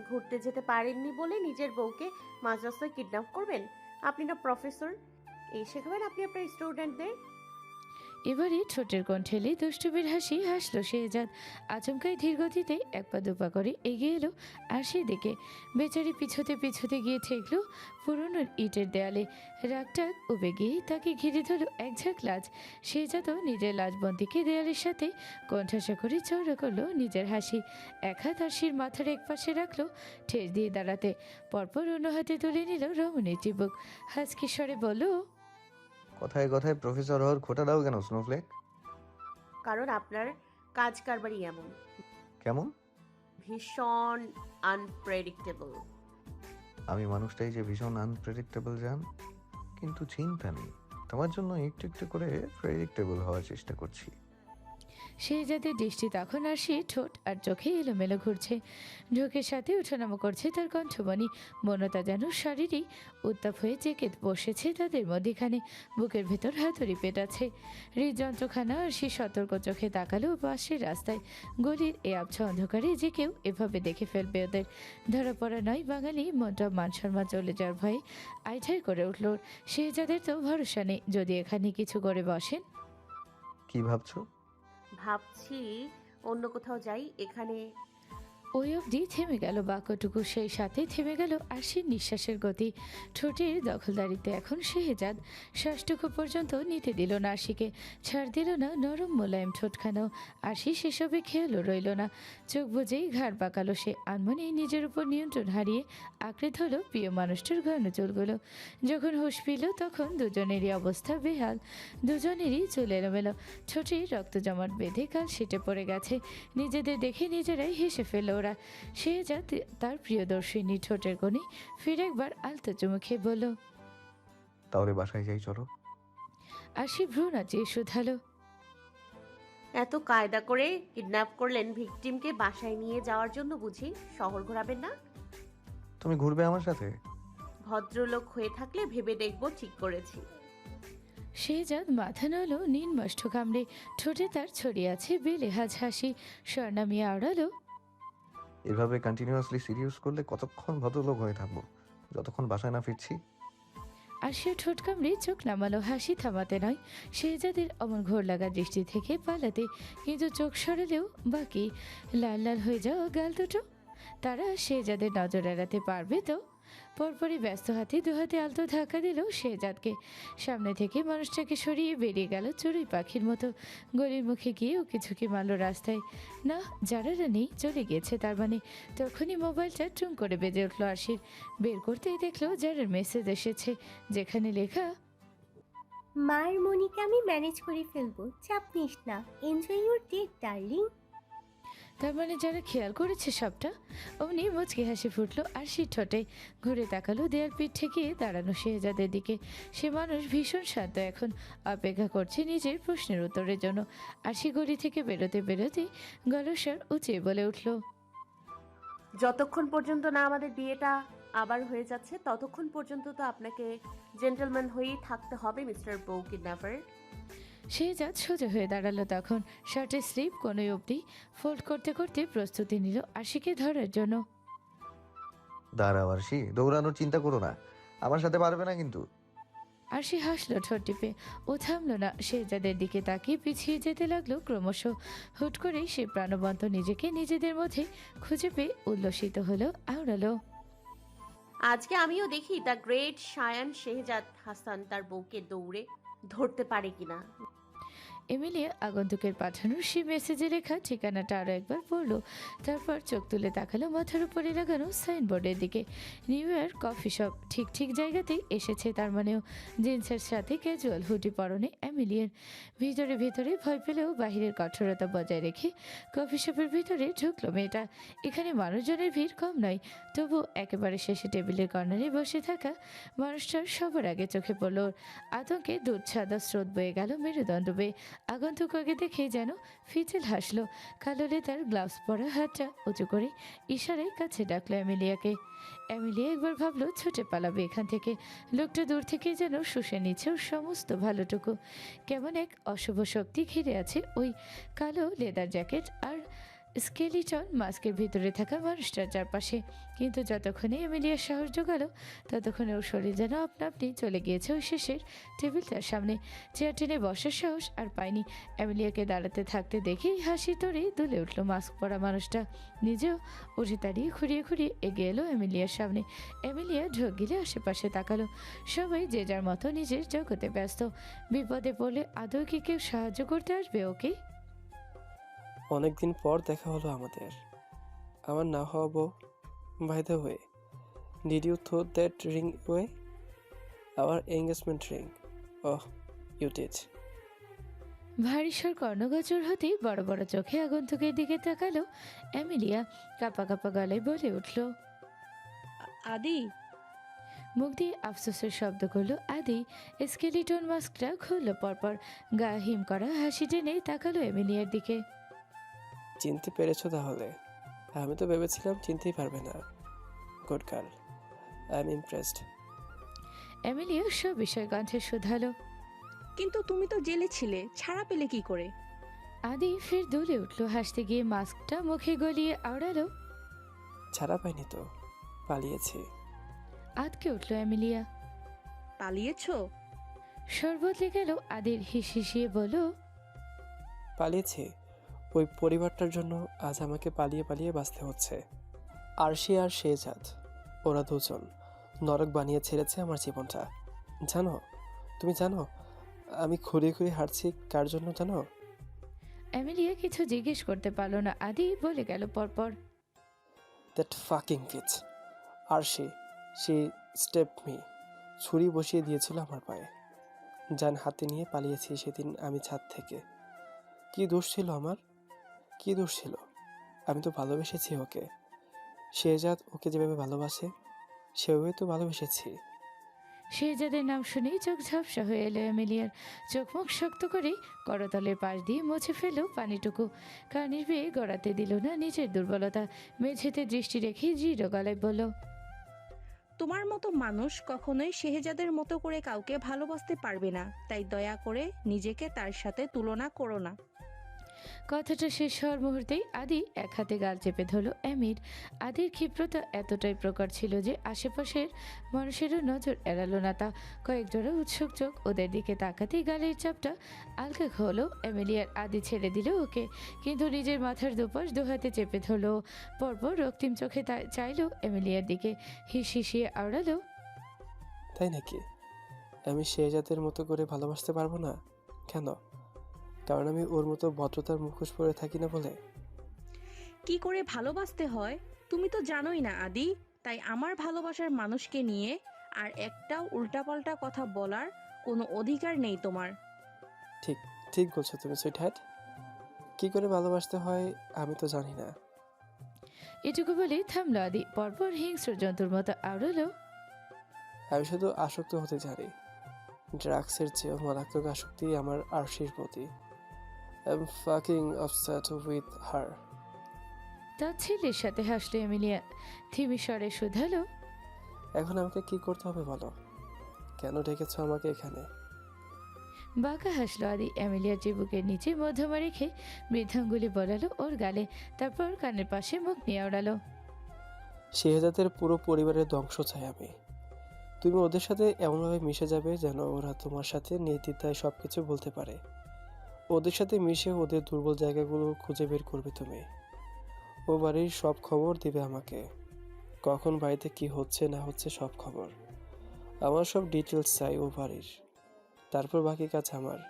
ঘুরতে যেতে পারেননি বলে নিজের বউকে মাঝ রাস্তায় কিডন্যাপ করবেন? আপনি না প্রফেসর, এই শেখাবেন আপনি আপনার স্টুডেন্টদের? এবারে ঠোঁটের কোণ ঠেলে দুষ্টুমির হাসি হাসলো শেহজাদ। আচমকাই ধীর গতিতে এক পা দুপা করে এগিয়ে এলো আরশির দিকে। বেচারি পিছতে পিছতে গিয়ে ঠেকলো পুরনো ইটের দেয়ালে। রাগটা উবে গিয়ে তাকে ঘিরে ধরো এক ঝাঁক লাজ। শেহজাদও নিজের লাজবন্দিকে দেয়ালের সাথে কোণঠাসা করে চওড়া করলো নিজের হাসি। এক হাত আরশির মাথার এক পাশে রাখলো ঠেস দিয়ে দাঁড়াতে, পরপর অন্য হাতে তুলে নিল রমণীর চিবুক। হাসকি স্বরে বলল, কথায় কথায় প্রফেসর হওয়ার খোটা দাও কেন স্নোফ্লেক? কারণ আপনার কাজ কারবারই এমন, কেমন? ভীষণ আনপ্রেডিক্টেবল। আমি মানুষটাই যে ভীষণ আনপ্রেডিক্টেবল জান, কিন্তু চিন্তা নেই, তোমার জন্য একটু একটু করে প্রেডিক্টেবল হওয়ার চেষ্টা করছি। শেহজাদের দৃষ্টি তখন আরশি ঠোঁট আর চোখে এলোমেলো ঘুরছে। ঢোকের সাথে উঠানামা করছে তার কণ্ঠমণি। মনতা যেন শারীরিক উত্তাপ হয়ে জেকে বসেছে তাদের মধ্যিখানে। বুকের ভেতর হাতুড়ি পেটাচ্ছে হৃদযন্ত্রখানা। আরশি সতর্ক চোখে তাকালো পাশের রাস্তায়। গলির এ আবছা অন্ধকারে যে কেউ এভাবে দেখে ফেলবে ওদের। ধরা পড়া নয় বাঙালি, মনটা মান সম্মান চলে যাওয়ার ভয়ে আইঠাই করে উঠল। শেহজাদের তো ভরসা নেই, যদি এখানে কিছু করে বসেন। কি ভাবছো? ভাবছি অন্য কোথাও যাই, এখানে ওই অবধি থেমে গেল বাক্যটুকু, সেই সাথে থেমে গেল আরশির নিঃশ্বাসের গতি। ঠোঁটের দখলদারিতে এখন শেহজাদ শ্বাসটুকু পর্যন্ত নিতে দিল না আরশিকে, ছাড় দিল না নরম মোলায়েম ঠোঁটখানাও। আরশি সেসবে খেয়ালও রইল না। চোখ বুজেই ঘাড় বাঁকালো সে। আনমনে নিজের উপর নিয়ন্ত্রণ হারিয়ে আঁকড়ে ধরল প্রিয় মানুষটার ঘন চুলগুলো। যখন হুঁশ ফিরল তখন দুজনেরই অবস্থা বেহাল। দুজনেরই চুল এলোমেলো, ঠোঁটে রক্ত জমাট বেঁধে কাল সেটে পড়ে গেছে। নিজেদের দেখে নিজেরাই হেসে ফেলল ওরা। শেহজাদ তার প্রিয়দর্শিনী ঠোঁটের কোণে ফিরে একবার আলতো চুমু খেয়ে বলল, তাহলে বাসায় যাই, চলো। আরশি ভ্রু নাচিয়ে শুধালো, এত কায়দা করে কিডন্যাপ করলেন ভিকটিমকে বাসায় নিয়ে যাওয়ার জন্য বুঝি? শহর ঘোরাবেন না? তুমি ঘুরবে আমার সাথে? ভদ্রলোক হয়ে থাকলে ভেবে দেখবো, ঠিক করেছি। শেহজাদ মাথা নাড়ল নির্মষ্ট কামড়ে। ঠোঁটে তার ছড়িয়ে আছে বেলেহাজ হাসি। স্বর্ণা মিয়া আওড়ালো, এভাবে কন্টিনিউয়াসলি সিরিয়াস করলে কতক্ষণ ভদ্রলোক হয়ে থাকবো? যতক্ষণ বাসায় না ফিরছি। আরশিও ঠোঁট কামড়ে চোখ নামালো, হাসি থামাতে নয়, শেহজাদের অমন ঘোর লাগা দৃষ্টি থেকে পালাতে। কিন্তু চোখ সরালেও বাকি লাল লাল হয়ে যাওয়া গাল দুটো। তারা শেহজাদের নজর এড়াতে পারবে তো? পরপরই ব্যস্ত হাতে দুহাতে আলতো ধাক্কা দিল শেহজাদকে। সামনে থেকে মানুষটাকে সরিয়ে বেরিয়ে গেল চড়ুই পাখির মতো। গলির মুখে গিয়ে ও কিছুকে মারল রাস্তায়। না, যারা নেই, চলে গিয়েছে তার মানে। তখনই মোবাইলটা টুং করে বেজে উঠল আরশির। বের করতেই দেখলো যারার মেসেজ এসেছে, যেখানে লেখা, মার মনিকে আমি ম্যানেজ করে ফেলবো, চাপ নিস না, এনজয় ইউর ডে ডার্লিং। তার মানে যারা খেয়াল করেছে সবটা। অমনি মুচকি হাসি ফুটলো আরশির ঠোঁটে। ঘুরে তাকালো দেয়াল পিঠ ঠেকিয়ে দাঁড়ানো শেহজাদের দিকে। সে মানুষ ভীষণ শান্ত, এখন অপেক্ষা করছে নিজের প্রশ্নের উত্তরের জন্য। আরশি গলি থেকে বেরোতে বেরোতে গলস্বর উঁচিয়ে বলে উঠল, যতক্ষণ পর্যন্ত না আমাদের বিয়েটা আবার হয়ে যাচ্ছে ততক্ষণ পর্যন্ত তো আপনাকে জেন্টলম্যান হয়েই থাকতে হবে মিস্টার বউ কিডন্যাপার। শেহজাদ সোজা হয়ে দাঁড়ালো তখন। শার্টের স্লিপ কোনোই অবধি ফোল্ড করতে করতে প্রস্তুতি নিল আরশিকে ধরার জন্য। দাঁড়াও আরশি, দৌড়ানোর চিন্তা করো না, আমার সাথে পারবে না কিন্তু। আরশি হাসলো ঠোঁট টিপে। ও থামলো না, শেহজাদের দিকে তাকিয়ে পিছিয়ে যেতে লাগলো ক্রমশ। হুট করেই সে প্রাণবন্ত নিজেকে নিজেদের মধ্যে খুঁজে পেয়ে উল্লসিত হলো, আওড়ালো, আজকে আমিও দেখি দ্য গ্রেট শায়ান শেহজাদ হাসান তার বউকে দৌড়ে ধরতে পারে কিনা। এমিলিয়া আগন্তুকের পাঠানো সেই মেসেজে লেখা ঠিকানাটা আরও একবার পড়লো। তারপর চোখ তুলে তাকালো মাথার উপরে লাগানো সাইনবোর্ডের দিকে। নিউ ইয়র্ক কফি শপ, ঠিক ঠিক জায়গাতেই এসেছে তার মানেও। জিন্সের সাথে ক্যাজুয়াল হুডি পরনে এমিলিয়ার। ভিতরে ভিতরে ভয় পেলেও বাহিরের কঠোরতা বজায় রেখে কফি শপের ভিতরে ঢুকলো মেয়েটা। এখানে মানুষজনের ভিড় কম নয়, তবু একেবারে শেষে টেবিলের কর্নারে বসে থাকা মানুষটার সবার আগে চোখে পড়ল ওর। আতঙ্কে দুধ সাদা স্রোত বয়ে গেল মেরুদণ্ড বেয়ে। আগন্তুক আগে দেখে যেন ফিচেল হাসলো। কালো লেদার গ্লাভস পরা হাতটা উঁচু করে ইশারায় কাছে ডাকলো এমিলিয়াকে। এমিলিয়া একবার ভাবলো ছুটে পালাবে এখান থেকে। লোকটা দূর থেকে যেন শুষে নিচ্ছে ওর সমস্ত ভালোটুকু। কেমন এক অশুভ শক্তি ঘিরে আছে ওই কালো লেদার জ্যাকেট আর স্কেলিটন মাস্কের ভিতরে থাকা মানুষটার চারপাশে, কিন্তু যতক্ষণে এমিলিয়ার সাহস জোগালো ততক্ষণে ওর শরীর যেন আপনা আপনি চলে গিয়েছে ওই শেষের টেবিলটার সামনে। চেয়ার টেনে বসার সাহস আর পায়নি। এমিলিয়াকে দাঁড়াতে থাকতে দেখেই হাসি তোড়ে দুলে উঠল মাস্ক পরা মানুষটা। নিজেও উঠে দাঁড়িয়ে খুঁড়িয়ে খুঁড়িয়ে এগিয়ে এলো এমিলিয়ার সামনে। এমিলিয়া ঢোক গিলে আশেপাশে তাকালো। সবাই যে যার মতো নিজের জগতে ব্যস্ত। বিপদে পড়লে আদৌ কি কেউ সাহায্য করতে আসবে ওকে? অনেকদিন পর দেখা হলো আমাদের। আমার না হওয়া বউ, by the way, did you throw that ring away? Our engagement ring. Oh, you did. ভারী স্বর কর্ণগোচর হতেই বড় বড় চোখে আগন্তুকের দিকে তাকালো এমিলিয়া। কাঁপা কাঁপা গলায় বলে উঠল, আদি। মুখ দিয়ে আফসোসের শব্দ করলো আদি। স্কেলিটন মাস্কটা খুললো পরপর। গা হিম করা হাসি টেনে তাকালো এমিলিয়ার দিকে। চিনতে পেরেছো তাহলে? আমি তো ভেবেছিলাম চিনতেই পারবে না। Good girl, I am impressed. Emilia সব বিষয় কণ্ঠে শুধালো। কিন্তু তুমি তো জেলে ছিলে, ছাড়া পেলে কি করে? আদি ফের দুলে উঠলো হাসতে গিয়ে মাস্কটা মুখে গলিয়ে আওড়ালো। ছাড়া পাইনি তো, পালিয়েছি। আতকে উঠলো এমিলিয়া। পালিয়েছো? স্বর বদলে গেল আদির। হিসিয়ে বলল, পালিয়েছি। ওই পরিবারটার জন্য আজ আমাকে পালিয়ে পালিয়ে বাঁচতে হচ্ছে। আরশি আর শেহজাদ, ওরা দুজন নরক বানিয়ে ছেড়েছে আমার জীবনটা। জানো, তুমি জানো আমি খুঁড়িয়ে খুঁড়িয়ে হাঁটছি কার জন্য জানো? এমিলিয়া কিছু জিজ্ঞেস করতে পারলো না। আদি বলে গেল পরপর, that fucking beach Arshi, say step me. ছুরি বসিয়ে দিয়েছিল আমার পায়ে। যান হাতে নিয়ে পালিয়েছি সেদিন আমি ছাদ থেকে। কি দোষ ছিল আমার? কি দোষ ছিল? আমি তো ভালোবেসেছি ওকে। শেহজাদ ওকে যেভাবে ভালোবাসে সেভাবে তো ভালোবেসেছি। শেহজাদের নাম শুনেই চোখ ঝাপসা হয়ে এলো এমিলিয়ার। চোখ মুখ শক্ত করে করতলের পাশ দিয়ে মুছে ফেলো পানিটুকু। কানের বেয়ে গড়াতে দিল না নিজের দুর্বলতা। মেঝেতে দৃষ্টি রেখে দৃঢ় গলায় বলল, তোমার মতো মানুষ কখনোই শেহজাদের মতো করে কাউকে ভালোবাসতে পারবে না, তাই দয়া করে নিজেকে তার সাথে তুলনা করো না। কথাটা শেষ হওয়ার মুহূর্তেই আদি এক হাতে গাল চেপে ধরল এমির। আদির ক্ষিপ্রতা এতটাই প্রকট ছিল যে আশেপাশের মানুষেরও নজর এড়ালো না তা। কয়েক জোড়া উৎসুক চোখ ওদের দিকে তাকাতেই গালের চাপটা আলগা হলো এমিলিয়ার। আদি ছেড়ে দিল ওকে, কিন্তু নিজের মাথার দুপাশ দুহাতে চেপে ধরলো। পরপর রক্তিম চোখে চাইলো এমিলিয়ার দিকে। হিসিয়ে আওড়ালো, তাই নাকি? আমি শেহজাদের মতো করে ভালোবাসতে পারবো না? কেন? কারণ আমি ওর মতো ভদ্রতার মুখোশ পরে থাকি না বলে? কি করে ভালোবাসতে হয় তুমি তো জানোই না আদি, তাই আমার ভালোবাসার মানুষকে নিয়ে আর একটাও উল্টাপাল্টা কথা বলার কোনো অধিকার নেই তোমার। ঠিক ঠিক বলছো তুমি সুইটহার্ট। কি করে ভালোবাসতে হয় আমি তো জানি না। এটুকু বলেই থামলো আদি। পরপর হিংস্র জন্তুর মতো আওড়ালো, আমি শুধু আসক্ত হতে জানি। ড্রাগসের চেয়েও মারাত্মক আসক্তি আমার আরশির প্রতি। I am fucking obsessed with her. তার ছেলের সাথে হাসলো এমিলিয়া। থিমি স্বরে শুধালো, এখন আমাকে কি করতে হবে বলো? কেন ডেকেছো আমাকে এখানে? বাঁকা হাসলো আদি। এমিলিয়ার চিবুকের নিচে মধ্যমা রেখে বৃদ্ধাঙ্গুলি বলালো ওর গালে। তারপর কানের পাশে মুখ নিয়ে ওড়ালো, শেহজাদের পুরো পরিবারের ধ্বংস চাই আমি। তুমি ওদের সাথে এমনভাবে মিশে যাবে যেন ওরা তোমার সাথে নির্দ্বিধায় সব কিছু বলতে পারে। ওদের সাথে মিশে ওদের দুর্বল জায়গাগুলো খুঁজে বের করবে তুমি। ও বাড়ির সব খবর দিবে আমাকে, কখন বাড়িতে কি হচ্ছে না হচ্ছে সব খবর। আমার সব ডিটেলস চাই ও বাড়ির। তারপর বাকি কাজ আমার।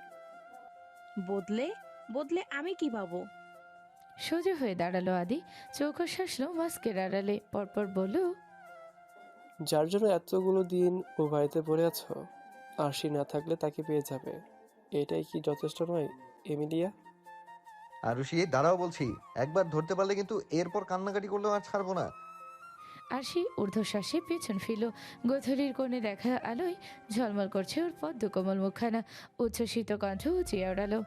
বদলে বদলে আমি কি পাবো? সোজা হয়ে দাঁড়ালো আদি। চৌকো শাসলো মাস্কের আড়ালে। পরপর বলল, যার জন্য এতগুলো দিন ও বাড়িতে পড়ে আছো, আরশি না থাকলে তাকে পেয়ে যাবে। এটাই কি যথেষ্ট নয় এমিলিয়া? আরুষি, দাঁড়াও বলছি। একবার ধরতে পারলে কিন্তু এরপর কান্নাকাটি করলেও আর ছাড়বো না। আরশি ঊর্ধ্বশ্বাসে পেছন ফিরল। গোধূলির কোণে দেখা আলোয় ঝলমল করছে ওর পদ্ম কোমল মুখখানা। উচ্ছ্বসিত কণ্ঠ উঁচিয়ে ওড়ালো,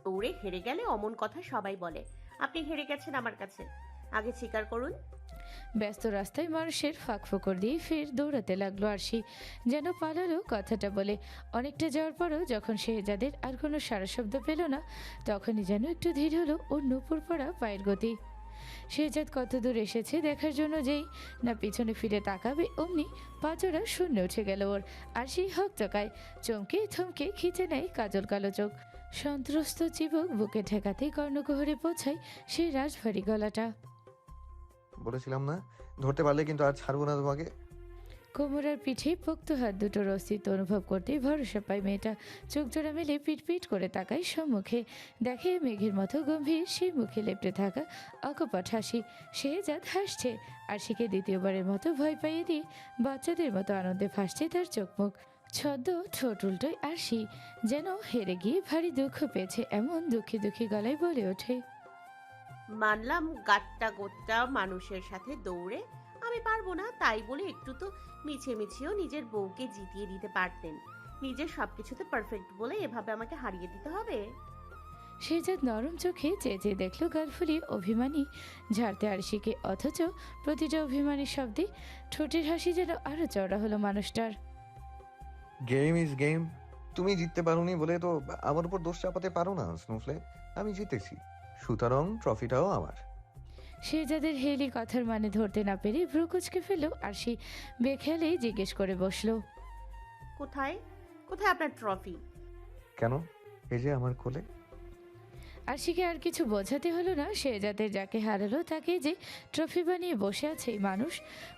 দৌড়ে হেরে গেলে অমন কথা সবাই বলে। আপনি হেরে গেছেন আমার কাছে, আগে স্বীকার করুন। ব্যস্ত রাস্তায় মানুষের ফাঁক ফোকর দিয়ে ফের দৌড়াতে লাগলো আরশি, যেন পালালো কথাটা বলে। অনেকটা যাওয়ার পরও যখন শেহজাদের আর কোনো সারা শব্দ পেল না, তখনই যেন একটু ধীর হলো ওর নুপুর পড়া পায়ের গতি। শেহজাদ কত দূর এসেছে দেখার জন্য যেই না পিছনে ফিরে তাকাবে, অমনি পাঁচরা শূন্য উঠে গেল ওর। আরশি হকচকায়, চমকে থমকে খিচে নেয় কাজল কালো চোখ। সন্ত্রস্ত চিবুক বুকে ঠেকাতেই কর্ণকুহরে পৌঁছায় সেই রাজভারী গলাটা। বলেছিলাম না, ধরতে পারলে কিন্তু আর ছাড়বো না তোমাকে। কোমরের পিঠে পোক্ত হাত দুটোর অস্তিত্ব অনুভব করতেই ভরসা পায় মেয়েটা। চোখ জোড়া মেলে পিটপিট করে তাকায় সম্মুখে, দেখে মেঘের মতো গম্ভীর সেই মুখে লেপটে থাকা অকপট হাসি। শেহজাদ হাসছে, আরশিকে দ্বিতীয়বারের মতো ভয় পাইয়ে দিয়ে বাচ্চাদের মতো আনন্দে ভাসছে তার চোখ মুখ। ছদ্ম ঠোঁট উল্টোয় আরশি, যেন হেরে গিয়ে ভারী দুঃখ পেয়েছে এমন দুঃখী দুঃখী গলায় বলে ওঠে, মানলাম গাট্টা গোট্টা মানুষের সাথে দৌড়ে আমি পারবো না, তাই বলে একটু তো মিছে মিছিয়েও নিজের বউকে জিতিয়ে দিতে পারতেন। নিজের সবকিছুতে পারফেক্ট বলে এভাবে আমাকে হারিয়ে দিতে হবে? শেহজাদ নরম চোখে চেয়ে চেয়ে দেখলো গাল ফুলিয়ে অভিমানী ঝাড়তে আরশিকে, অথচ প্রতিটা অভিমানী শব্দে ঠোঁটের হাসি যেন আরো চড়া হলো মানুষটার। Game is game. তুমি জিততে পারোনি বলে তো আমার উপর দোষ চাপাতে পারো না স্নোফ্লেক। আমি জিতেছি, সুতরাং ট্রফিটাও আমার। শেহজাদের হেলি কথার মানে ধরতে না পেরে ভ্রু কুচকে ফেললো আরশি, বেখেয়ালেই জিজ্ঞেস করে বসলো, কোথায় কোথায় আপনার ট্রফি? কেন? এই যে আমার কোলে। আরশিকে আর কিছু বোঝাতে হলো না। শেহজাদের যাকে হারালো তাকে যে ট্রফি বানিয়ে বসে আছে এই মানুষ।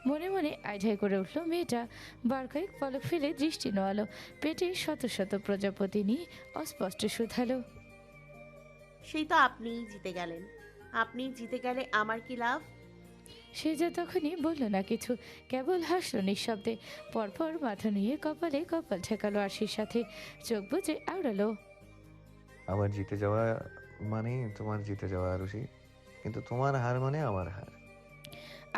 মনে মনে আইঢাই করে উঠল মেয়েটা। বার কয়েক পলক ফেলে দৃষ্টি নোয়ালো, পেটে শত শত প্রজাপতি নিয়ে অস্পষ্ট শুধালো, সেই তো আপনিই জিতে গেলেন। আপনি জিতে গেলে আমার কি লাভ? শেহজাদ তখনই বলল না কিছু, কেবল হাসলো নিঃশব্দে। পরপর মাথা নিয়ে কপালে কপাল ঠেকালো আরশির সাথে, চোখ বুজে আওড়ালো, আমার জিতে যাওয়া মানে তোমার জিতে যাওয়া আরুষি, কিন্তু তোমার হার মানে আমার হার।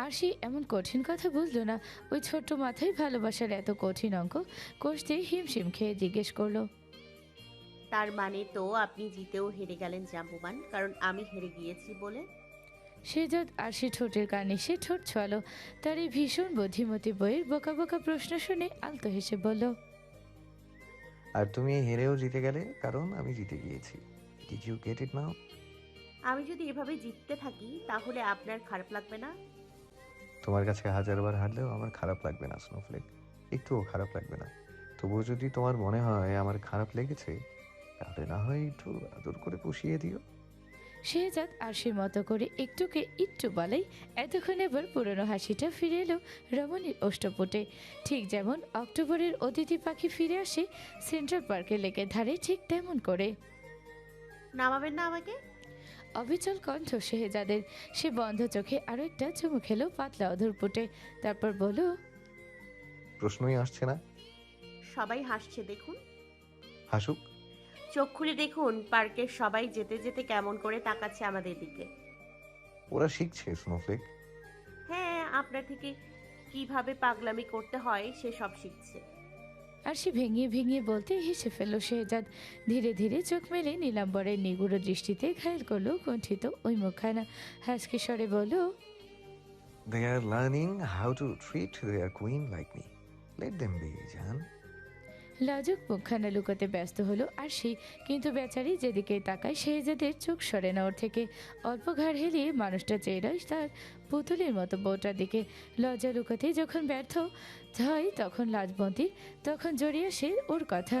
আরশি এমন কঠিন কথা বুঝলো না। ওই ছোট্ট মাথায় ভালোবাসার এত কঠিন অঙ্ক কষতে হিমশিম খেয়ে জিজ্ঞেস করলো, তার মানে তো আপনি জিতেও হেরে গেলেন জাম্বুবান, কারণ আমি হেরে গিয়েছি বলে? শেহজাদ আরশি ঠোঁটের কার্নিশে ঠোঁট ছোয়ালো। তার এই ভীষণ বুদ্ধিমতী বইয়ের বোকা বোকা প্রশ্ন শুনে আলতো হেসে বলল, আর তুমি হেরেও জিতে গেলে কারণ আমি জিতে গিয়েছি। ডিড ইউ গেট ইট নাও? আমি যদি এভাবে জিততে থাকি তাহলে আপনার খারাপ লাগবে না? তোমার কাছে হাজারবার হারলেও আমার খারাপ লাগবে না স্নোফ্লেক, একটুও খারাপ লাগবে না। তবুও যদি তোমার মনে হয় আমার খারাপ লেগেছে, তাহলে না হয় একটু আদর করে পুষিয়ে দিও। শেহজাদ আরশির মতো করে একটুকে একটু বলাই এতক্ষণ এবার পুরনো হাসিটা ফিরে এলো রমণীর অষ্টপুটে। ঠিক যেমন অক্টোবরের অতিথি পাখি ফিরে আসে সেন্ট্রাল পার্কের লেকের ধারে, ঠিক তেমন করে। নামাবেন না আমাকে? অবিচল কণ্ঠ শেহজাদের। সে বন্ধ চোখে আরো একটা চুমু খেলো পাতলা অধর পুটে, তারপর বলল, প্রশ্নই আসছে না। সবাই হাসছে দেখুন। হাসুক। চোখ খুলে দেখুন, পার্কের সবাই যেতে যেতে কেমন করে তাকাচ্ছে আমাদের দিকে। ওরা শিখছে স্নোফ্লেক। হ্যাঁ, আপনার থেকে কিভাবে পাগলামি করতে হয় সে সব শিখছে। আরশি ভেঙে ভেঙে বলতে হেসে ফেলল শেহজাদ। ধীরে ধীরে চোখ মেলে নীলাম্বরের নিগুড়ো দৃষ্টিতে ঘায়ল করলো কুণ্ঠিত ওই মুখখানা। হাসকি স্বরে বলল, They are learning how to treat their queen like me. Let them be, জান। লাজুক মুখখানা লুকোতে ব্যস্ত হলো আরশি, কিন্তু বেচারি যেদিকে তাকায় শেহজাদের চোখ সরে না ওর থেকে। অল্প ঘাড় হেলিয়ে মানুষটা চেয়ে রয় তার পুতুলের মতো বউটার দিকে। লজ্জা লুকাতে যখন ব্যর্থ হয় তখন লাজবন্দির, তখন জড়িয়ে আসে ওর কথা।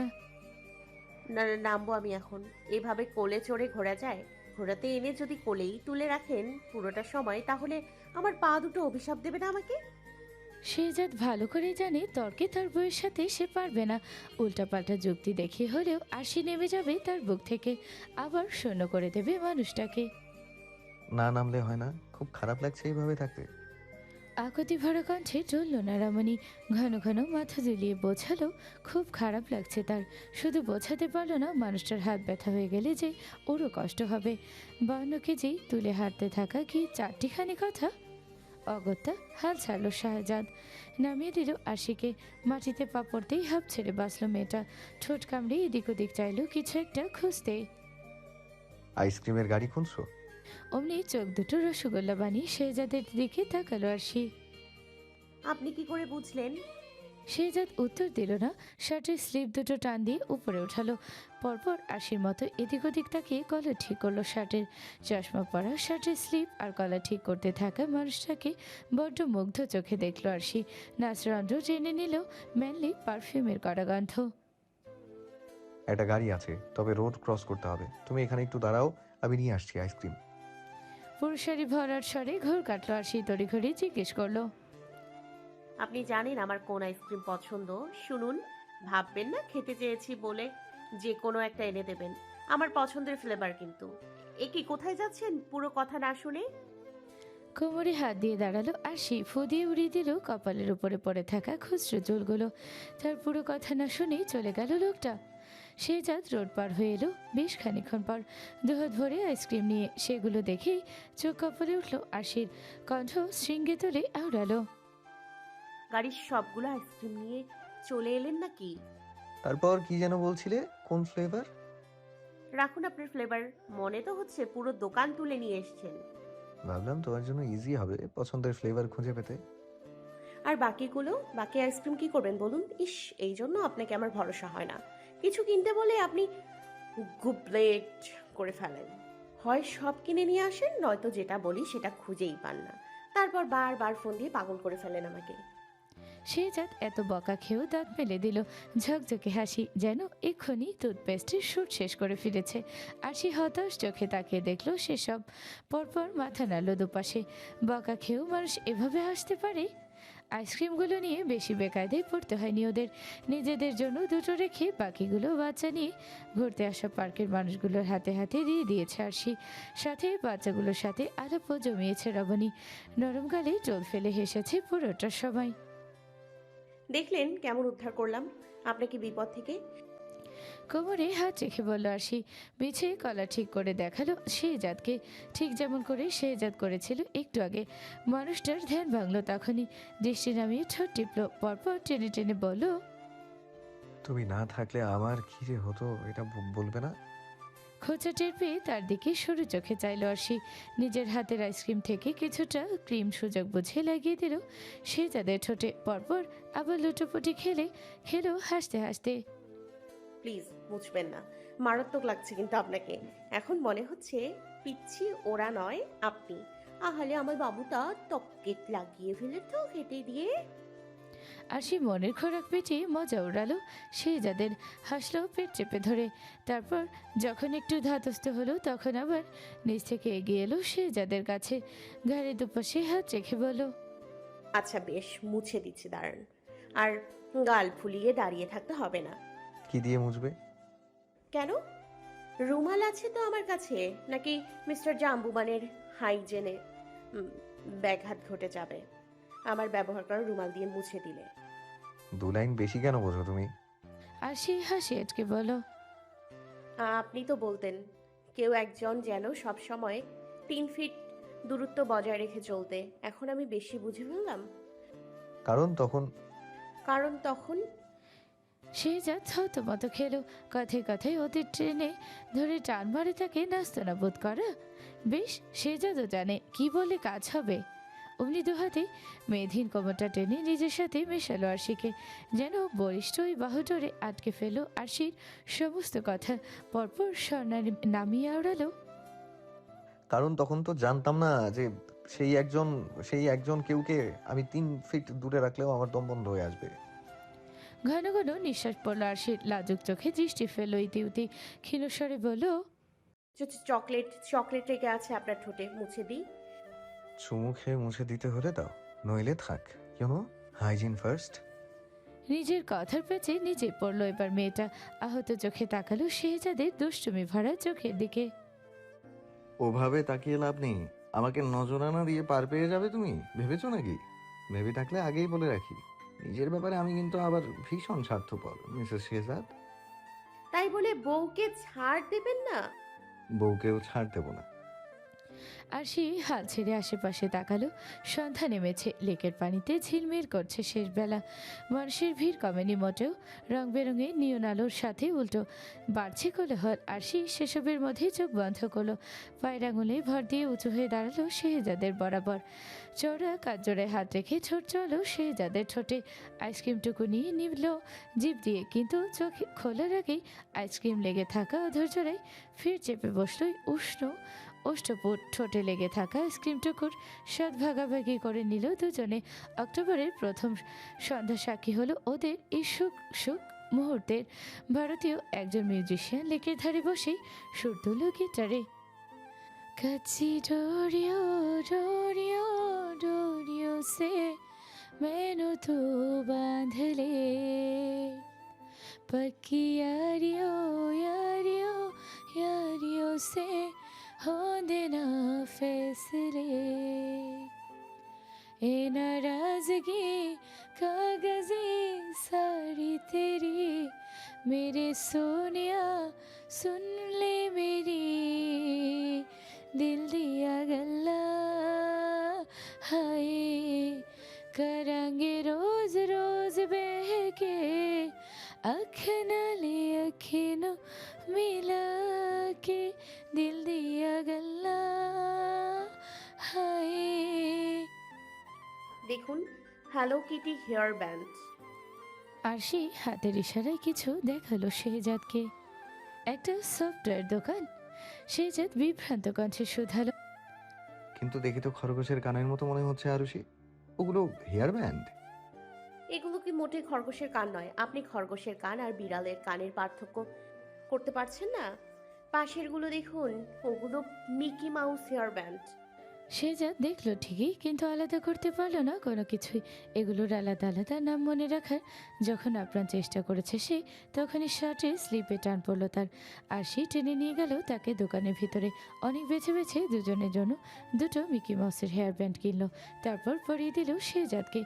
না না, নামবো আমি এখন? এভাবে কোলে চড়ে ঘোরা যায়? ঘোরাতে এনে যদি কোলেই তুলে রাখেন পুরোটা সময়, তাহলে আমার পা দুটো অভিশাপ দেবে না আমাকে? শেহজাদ ভালো করে জানে তর্কে তার বউয়ের সাথে সে পারবে না। উল্টাপাল্টা যুক্তি দেখিয়ে হলেও আরশি নেমে যাবে তার বুক থেকে, আবার শূন্য করে দেবে মানুষটাকে। না নামলে হয় না? খুব খারাপ লাগছে এইভাবে থাকতে। আকুতি ভরা কণ্ঠে চলল না রমণী। ঘন ঘন মাথা দুলিয়ে বোঝালো খুব খারাপ লাগছে তার। শুধু বোঝাতে পারলো না মানুষটার হাত ব্যথা হয়ে গেলে যে ওরও কষ্ট হবে। 52 কেজি তুলে হাঁটতে থাকা কি চারটিখানি কথা? অগত্যা হাল ছাড়ল শাহজাদ, নামিয়ে দিল আরশিকে। মাটিতে পা পড়তেই হাঁপ ছেড়ে বাঁচল মেয়েটা। ঠোঁট কামড়ে এদিক ওদিক চাইল কিছু একটা খুঁজতে। আইসক্রিমের গাড়ি খুঁজছো? অমনি চোখ দুটো রসগোল্লা বানিয়ে শেহজাদের দিকে তাকালো আরশি। আপনি কি করে বুঝলেন? শেহজাদ উত্তর দিল না, শার্টের স্লিভ দুটো টান দিয়ে উপরে উঠালো। পরপর আরশির মতো এদিক ওদিক তাকিয়ে গলা ঠিক করলো শার্টের। চশমা পরা, শার্টের স্লিভ আর গলা ঠিক করতে থাকা মানুষটাকে বড্ড মুগ্ধ চোখে দেখলো আরশি। নাচরন্ধ্র টেনে নিল ম্যানলি পারফিউমের কড়া গন্ধ। একটা গাড়ি আছে, তবে রোড ক্রস করতে হবে। তুমি এখানে একটু দাঁড়াও, আমি নিয়ে আসছি আইসক্রিম। পুরুষারি ভরার স্বরে ঘোর কাটলো আরশি তড়িঘড়ি জিজ্ঞেস করলো, আপনি জানেন আমার কোন আইসক্রিম পছন্দ? শুনুন, ভাববেন না খেতে চেয়েছি বলে যে কোনো একটা এনে দেবেন। আমার পছন্দের ফ্লেভার কিন্তু। এ কি, কোথায় যাচ্ছেন পুরো কথা না শুনে? কোমরে হাত দিয়ে দাঁড়ালো আরশি, ফু দিয়ে উড়িয়ে দিল কপালের উপরে পড়ে থাকা খুচরো চুলগুলো। তার পুরো কথা না শুনেই চলে গেল লোকটা। শেহজাদ রোড পার হয়ে এলো বেশ খানিক্ষণ পর, দুহাত ভরে আইসক্রিম নিয়ে। সেগুলো দেখেই চোখ কপালে উঠল আরশির, কণ্ঠ শৃঙ্গে তোলে আওড়ালো, গাড়ির সবগুলো আইসক্রিম নিয়ে চলে এলেন নাকি? তারপর কি যেন বলছিলে, কোন ফ্লেভার? রাখুন আপনার ফ্লেভার। মনে তো হচ্ছে পুরো দোকান তুলে নিয়ে এসেছেন। ভাবলাম তোমার জন্য ইজি হবে পছন্দের ফ্লেভার খুঁজে পেতে। আর বাকি আইসক্রিম কি করবেন বলুন? ইস, এই জন্য আপনাকে আমার ভরসা হয় না। কিছু কিনতে বলে আপনি গুবলেট করে ফেলেন। হয় সব কিনে নিয়ে আসেন, নয়তো যেটা বলি সেটা খুঁজেই পান না। তারপর বারবার ফোন দিয়ে পাগল করে ফেলেন আমাকে। শেহজাদ এত বকা খেয়েও দাঁত মেলে দিল। ঝকঝকে হাসি, যেন এক্ষুনি টুথপেস্টের শুট শেষ করে ফিরেছে। আরশি হতাশ চোখে তাকিয়ে দেখলো সেসব। পরপর মাথা নাড়ল দুপাশে। বকা খেয়েও মানুষ এভাবে হাসতে পারে? আইসক্রিমগুলো নিয়ে বেশি বেকায়দায় পড়তে হয়নি ওদের। নিজেদের জন্য দুটো রেখে বাকিগুলো বাচ্চা নিয়ে ঘুরতে আসা পার্কের মানুষগুলোর হাতে হাতে দিয়ে দিয়েছে আরশি। সাথে বাচ্চাগুলোর সাথে আলাপও জমিয়েছে রবণী। নরম গালে টোল ফেলে হেসেছে পুরোটা সময়। দেখলেন কেমন উদ্ধার করলাম আপনাকে বিপদ থেকে? কোমরে হাত রেখে বলল আরশি। বিছিয়ে কলা ঠিক করে দেখালো শেহজাদকে, ঠিক যেমন করে শেহজাদ করেছিল একটু আগে। মানুষটার ধ্যান ভাঙলো তখনই। দৃষ্টি নামিয়ে ঠোঁট টিপল, পরপর টেনে টেনে বলল, তুমি না থাকলে আমার কি যে হতো এটা বলবে না। খোঁচা টের পেয়ে তার দিকে সরু চোখে চাইল আরশি। নিজের হাতের আইসক্রিম থেকে কিছুটা ক্রিম সুযোগ বুঝে লাগিয়ে দিল শেহজাদের ঠোঁটে। পরপর আবার লুটোপুটি খেলো হাসতে হাসতে। প্লিজ মুছবেন না, মারাত্মক লাগছে কিন্তু আপনাকে। এখন মনে হচ্ছে পিচ্ছি ওরা নয় আপনি। আহলে আমার বাবুটা তককেট লাগিয়ে ফেলে তো কেটে দিয়ে। আরশি মনের খোরাক পেটিয়ে মজা উড়ালো শেহজাদের, হাসলো পেট চেপে ধরে। তারপর যখন একটু ধাতস্থ হলো তখন আবার নিচ থেকে এগিয়ে এলো শেহজাদের কাছে। ঘাড়ে দুপাশে হাত রেখে বলল, আচ্ছা বেশ, মুছে দিচ্ছি, দাঁড়ান। আর গাল ফুলিয়ে দাঁড়িয়ে থাকতে হবে না। কি দিয়ে মুছবে? কেন, রুমাল আছে তো আমার কাছে। নাকি মিস্টার জাম্বুবানের হাইজেনে ব্যাঘাত ঘটে যাবে আমার ব্যবহার করা রুমাল দিয়ে মুছে দিলে? 2 লাইন বেশি কেন বোঝো তুমি? আরশি হাসি আটকে বলল, আপনি তো বলতেন কেউ একজন যেন সব সময় 3 ফিট দূরত্ব বজায় রেখে চলতে। এখন আমি বেশি বুঝে ফেললাম। কারণ তখন শেহজাদ থতমত খেলো। কথায় কথায় ওদের ট্রেনে ধরে টান মারে তাকে নাস্তানা বোধ করা। বেশ, শেহজাদও জানে কি বলে কাজ হবে। অমনি দুহাতে মেয়েধীন কোমরটা টেনে নিজের সাথে মেশালো আরশিকে, যেন বলিষ্ঠ ওই বাহুডোরে আটকে ফেলো আরশির সমস্ত কথা। পরপর স্বর্ণা নামিয়ে আওড়ালো, কারণ তখন তো জানতাম না যে সেই একজন কেউকে আমি 3 ফিট দূরে রাখলেও আমার দম বন্ধ হয়ে আসবে। ঘন ঘন নিঃশ্বাস পড়লো আরশির। লাজুক চোখে দৃষ্টি ফেললো ইতিউতি। ক্ষীণস্বরে বলল, চকলেট রেখে আছে আপনার ঠোঁটে, মুছে দিই? চুমু খেয়ে মুছে দিতে হলে দাও, নইলে থাক। কেন? Hygiene first. নিজের কথার পেঁচে নিজে পড়লো এবার মেয়েটা। আহত চোখে তাকালো শেহজাদের দুষ্টুমি ভরা চোখের দিকে। ওভাবে তাকিয়ে লাভ নেই, আমাকে নজরানা দিয়ে পার পেয়ে যাবে তুমি ভেবেছো নাকি? ভেবে থাকলে আগেই বলে রাখি, নিজের ব্যাপারে আমি কিন্তু আবার ভীষণ স্বার্থপর মিসেস শেহজাদ। তাই বলে বউকে ছাড় দেবেন না? বউকেও ছাড় দেবো না। আরশি হাল ছেড়ে আশেপাশে তাকালো। সন্ধ্যা নেমেছে, লেকের পানিতে ঝিলমিল করছে শেষ বেলা। মানুষের ভিড় কমেনি মোটেও। রং বেরঙের নিয়ন আলোর সাথে উল্টো বাড়ছে কোলাহল। আরশি সেসবের মধ্যে চোখ বন্ধ করলো। পায়ের আঙুলে ভর দিয়ে উঁচু হয়ে দাঁড়ালো শেহজাদের বরাবর। চওড়া কাঠজোড়ায় হাত রেখে ছোট চলো শেহজাদের ঠোঁটে। আইসক্রিমটুকু নিয়ে নিবল জিভ দিয়ে, কিন্তু চোখ খোলার আগেই আইসক্রিম লেগে থাকা অধৈর্যরাই ফির চেপে বসল উষ্ণ অষ্টপুট। ঠোঁটে লেগে থাকা আইসক্রিমটুকুর স্বাদ ভাগাভাগি করে নিল দুজনে। অক্টোবরের প্রথম সন্ধ্যা সাক্ষী হলো ওদের এই সুখ সুখ মুহূর্তের। ভারতীয় একজন মিউজিশিয়ান লেকের ধারে বসেই সুর তুলল গিটারে। कच्ची डोरियों डोरियों डोरियों से मैनू तू बांध ले, पक्की यारियों यारियों यारियों से हो देना फैसले। ए नाराजगी कागजी साड़ी तेरी, मेरे सोनिया सुन ले मेरी, दिल दिया गल्ला हाय करांगे रोज रोज बहके, अख नाले अखिनो मिला के, दिल दिया गल्ला हाय। দেখুন, হ্যালো কিটি হেয়ার ব্যান্ড। আরশি হাতের ইশারায় কিছু দেখালো শেহজাদকে। একটা সফটওয়্যার দোকান। শেহজাদ বিভ্রান্ত কণ্ঠে শুধালো, কিন্তু দেখি তো খরগোশের কানের মতো মনে হচ্ছে আরুষি। ওগুলো হেয়ার ব্যান্ড? এগুলো কি মোটে খরগোশের কান নয়। আপনি খরগোশের কান আর বিড়ালের কানের পার্থক্য করতে পারছেন না? পাশেরগুলো দেখুন, ওগুলো Mickey Mouse hair band. Shehzad দেখলো ঠিকই, কিন্তু আলাদা করতে পারলো না কোনো কিছুই। এগুলোর আলাদা আলাদা নাম মনে রাখার যখন আপ্রাণ চেষ্টা করেছে সে, তখনই শার্টের স্লিপে টান পড়লো তার। আর সে টেনে নিয়ে গেল তাকে দোকানের ভিতরে। অনেক বেছে বেছে দুজনের জন্য দুটো মিকি মাউসের হেয়ার ব্যান্ড কিনলো, তারপর পরিয়ে দিল শেহজাদকে।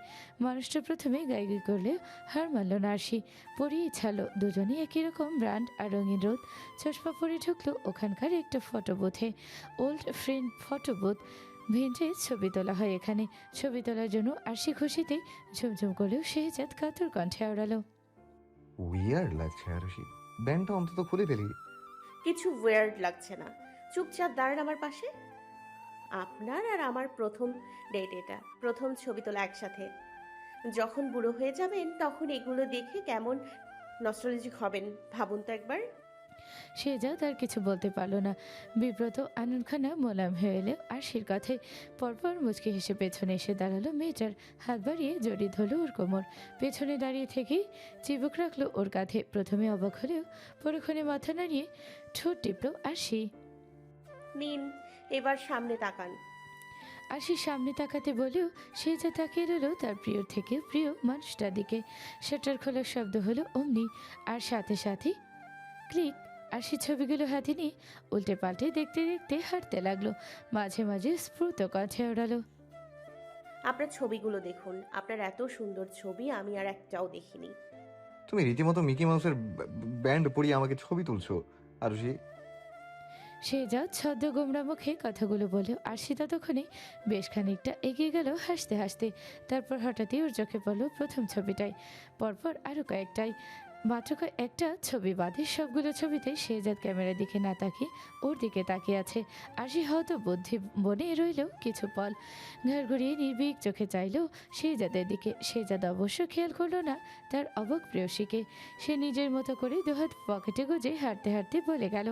মানুষটা প্রথমে গাইগাই করলে হার মানল না আরশি। পরিয়ে ছাড়লো দুজনেই একই রকম ব্র্যান্ড আর রঙিন রোদ। চশমা পরে ঢুকলো ওখানকার একটা ফটো বুথে। Old friend photo booth. Vintage ছবি তোলা হয় এখানে। ছবি তোলার জন্য আরশি খুশিতে ঝুমঝুম করলেও শেহজাদ কাতর কণ্ঠে আওড়ালো, উইয়ার্ড লাগছে আরুষি, ব্যান্ডটা অন্তত খুলে ফেলি। কিছু ওয়ার্ড লাগছে না, চুপচাপ দাঁড়ান আমার পাশে। আপনার আর আমার প্রথম ডেট এটা, প্রথম ছবি তোলা একসাথে। যখন বুড়ো হয়ে যাবেন তখন এগুলো দেখে কেমন নস্টালজিক হবেন ভাবুন তো একবার। শেহজাদ আর কিছু বলতে পারল না। বিব্রত আনন্দখানা মোলায়েম হয়ে এলেও আরশির কথায় পরপর মুচকি হেসে পেছনে এসে দাঁড়ালো মেয়েটার। হাত বাড়িয়ে জড়িয়ে ধরলো ওর কোমর। পেছনে দাঁড়িয়ে থেকেই চিবুক রাখলো ওর কাঁধে। প্রথমে অবাক হলেও পরক্ষণে মাথা নাড়িয়ে ঠোঁট টিপল আরশি। নিন, এবার সামনে তাকান। আরশি সামনে তাকাতে বলেও শেহজাদ তাকিয়ে রইল তার প্রিয় থেকে প্রিয় মানুষটার দিকে। শাটার খোলার শব্দ হলো অমনি, আর সাথে সাথে ক্লিক। আরশি ছবিগুলো হাতে নিয়ে উল্টে পাল্টে দেখতে দেখতে হাঁটতে লাগলো। মাঝে মাঝে স্ফুর্ত কণ্ঠে ওড়ালো, আপনার ছবিগুলো দেখুন। আপনার এত সুন্দর ছবি আমি আর একটাও দেখিনি। তুমি রীতিমতো মিকি মাউসের ব্যান্ড পরিয়ে আমাকে ছবি তুলছো আরুষি। শেহজাদ ছদ্ম গোমরা মুখে কথাগুলো বলেও আরশি ততক্ষণে বেশ খানিকটা এগিয়ে গেল হাসতে হাসতে। তারপর হঠাৎই ওর চোখে পড়লো প্রথম ছবিটাই, পরপর আরও কয়েকটাই। মাত্র একটা ছবি বাদে সবগুলো ছবিতে শেহজাদ ক্যামেরার দিকে না তাকিয়ে ওর দিকে তাকিয়ে আছে। আরশি হয়তো বুদ্ধি বনে রইল কিছু পল। ঘাড় ঘুরিয়ে নির্ভীক চোখে চাইল শেহজাদের দিকে। শেহজাদ অবশ্য খেয়াল করলো না তার অবক প্রেয়সীকে। সে নিজের মতো করে দুহাত পকেটে গুজে হাঁটতে হাঁটতে বলে গেল,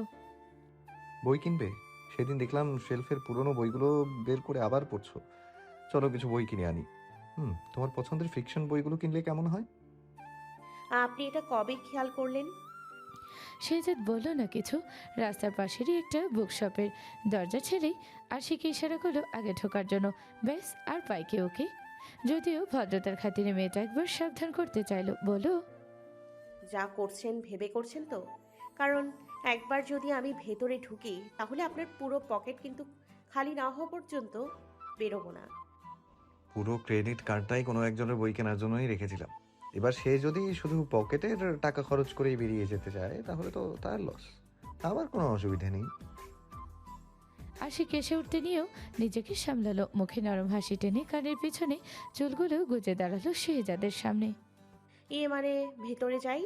বই কিনবে? সেদিন দেখলাম শেলফের পুরনো বইগুলো বের করে আবার পড়ছো। চলো কিছু বই কিনে আনি। তোমার পছন্দের ফিকশন বইগুলো কিনলে কেমন হয়? আপনি এটা কবে খেয়াল করলেন? শেহজাদ বলল না কিছু। রাস্তার পাশেরই একটা বুকশপের দরজা ছেড়েই আরশিকে ইশারা করলো আগে ঢোকার জন্য। ব্যাস, আর পাইকে ওকে। যদিও ভদ্রতার খাতিরে মেয়েটা একবার সাবধান করতে চাইলো, বলো, যা করছেন ভেবে করছেন তো? কারণ একবার যদি আমি ভেতরে ঢুকি তাহলে আপনার পুরো পকেট কিন্তু খালি না হওয়া পর্যন্ত বেরোবো না। পুরো ক্রেডিট কার্ডটাই কোনো একজনের বই কেনার জন্যই রেখেছিলাম। এবার সে যদি শুধু পকেটের টাকা খরচ করেই বেরিয়ে যেতে চায় তাহলে তো তার লস। আমার কোনো অসুবিধা নেই। আশি কেসে উঠতে নিয়েও নিজেকে সামলালো, মুখে নরম হাসি টেনে কানের পিছনে চুলগুলো গুজে দাঁড়ালো শেহজাদের সামনে। মানে ভেতরে যাই?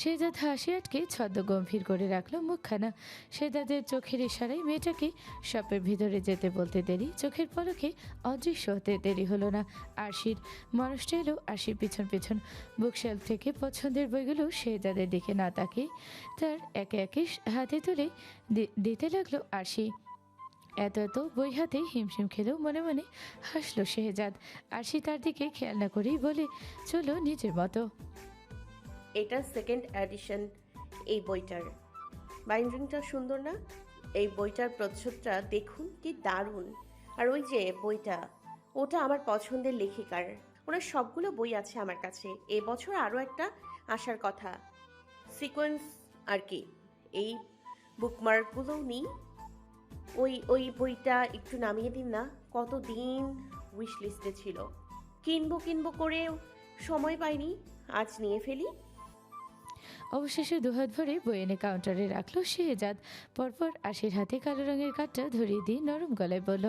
শেহজাদ হাসি আটকে ছদ্ম গম্ভীর করে রাখলো মুখখানা। শেহজাদের চোখের ইশারায় মেয়েটাকে শপের ভিতরে যেতে বলতে দেরি, চোখের পলকে অদৃশ্য হতে দেরি হলো না। আরশির মানুষটা এলো আরশির পিছন পিছন। বুকশেলফ থেকে পছন্দের বইগুলো শেহজাদের দিকে না তাকিয়ে তার একে একে হাতে তুলে দিতে লাগলো আরশি। এত এত বই হাতে হিমশিম খেলেও মনে মনে হাসলো শেহজাদ। আরশি তার দিকে খেয়াল না করেই বলে চলো নিজের মতো। এটা সেকেন্ড এডিশন এই বইটার। বাইন্ডিংটা সুন্দর না? এই বইটার প্রচ্ছদটা দেখুন, কি দারুণ। আর ওই যে বইটা, ওটা আমার পছন্দের লেখিকার। ওনার সবগুলো বই আছে আমার কাছে। এবছর আরও একটা আসার কথা, সিকোয়েন্স আর কি। এই বুকমার্কগুলো নিই। ওই বইটা একটু নামিয়ে দিন না, কতদিন উইশ লিস্টে ছিল। কিনবো করে সময় পাইনি, আজ নিয়ে ফেলি। অবশেষে দুহাত ভরে বই এনে কাউন্টারে রাখলো শেহজাদ। পরপর আশির হাতে কালো রঙের কাঠটা ধরিয়ে দিয়ে নরম গলায় বলল,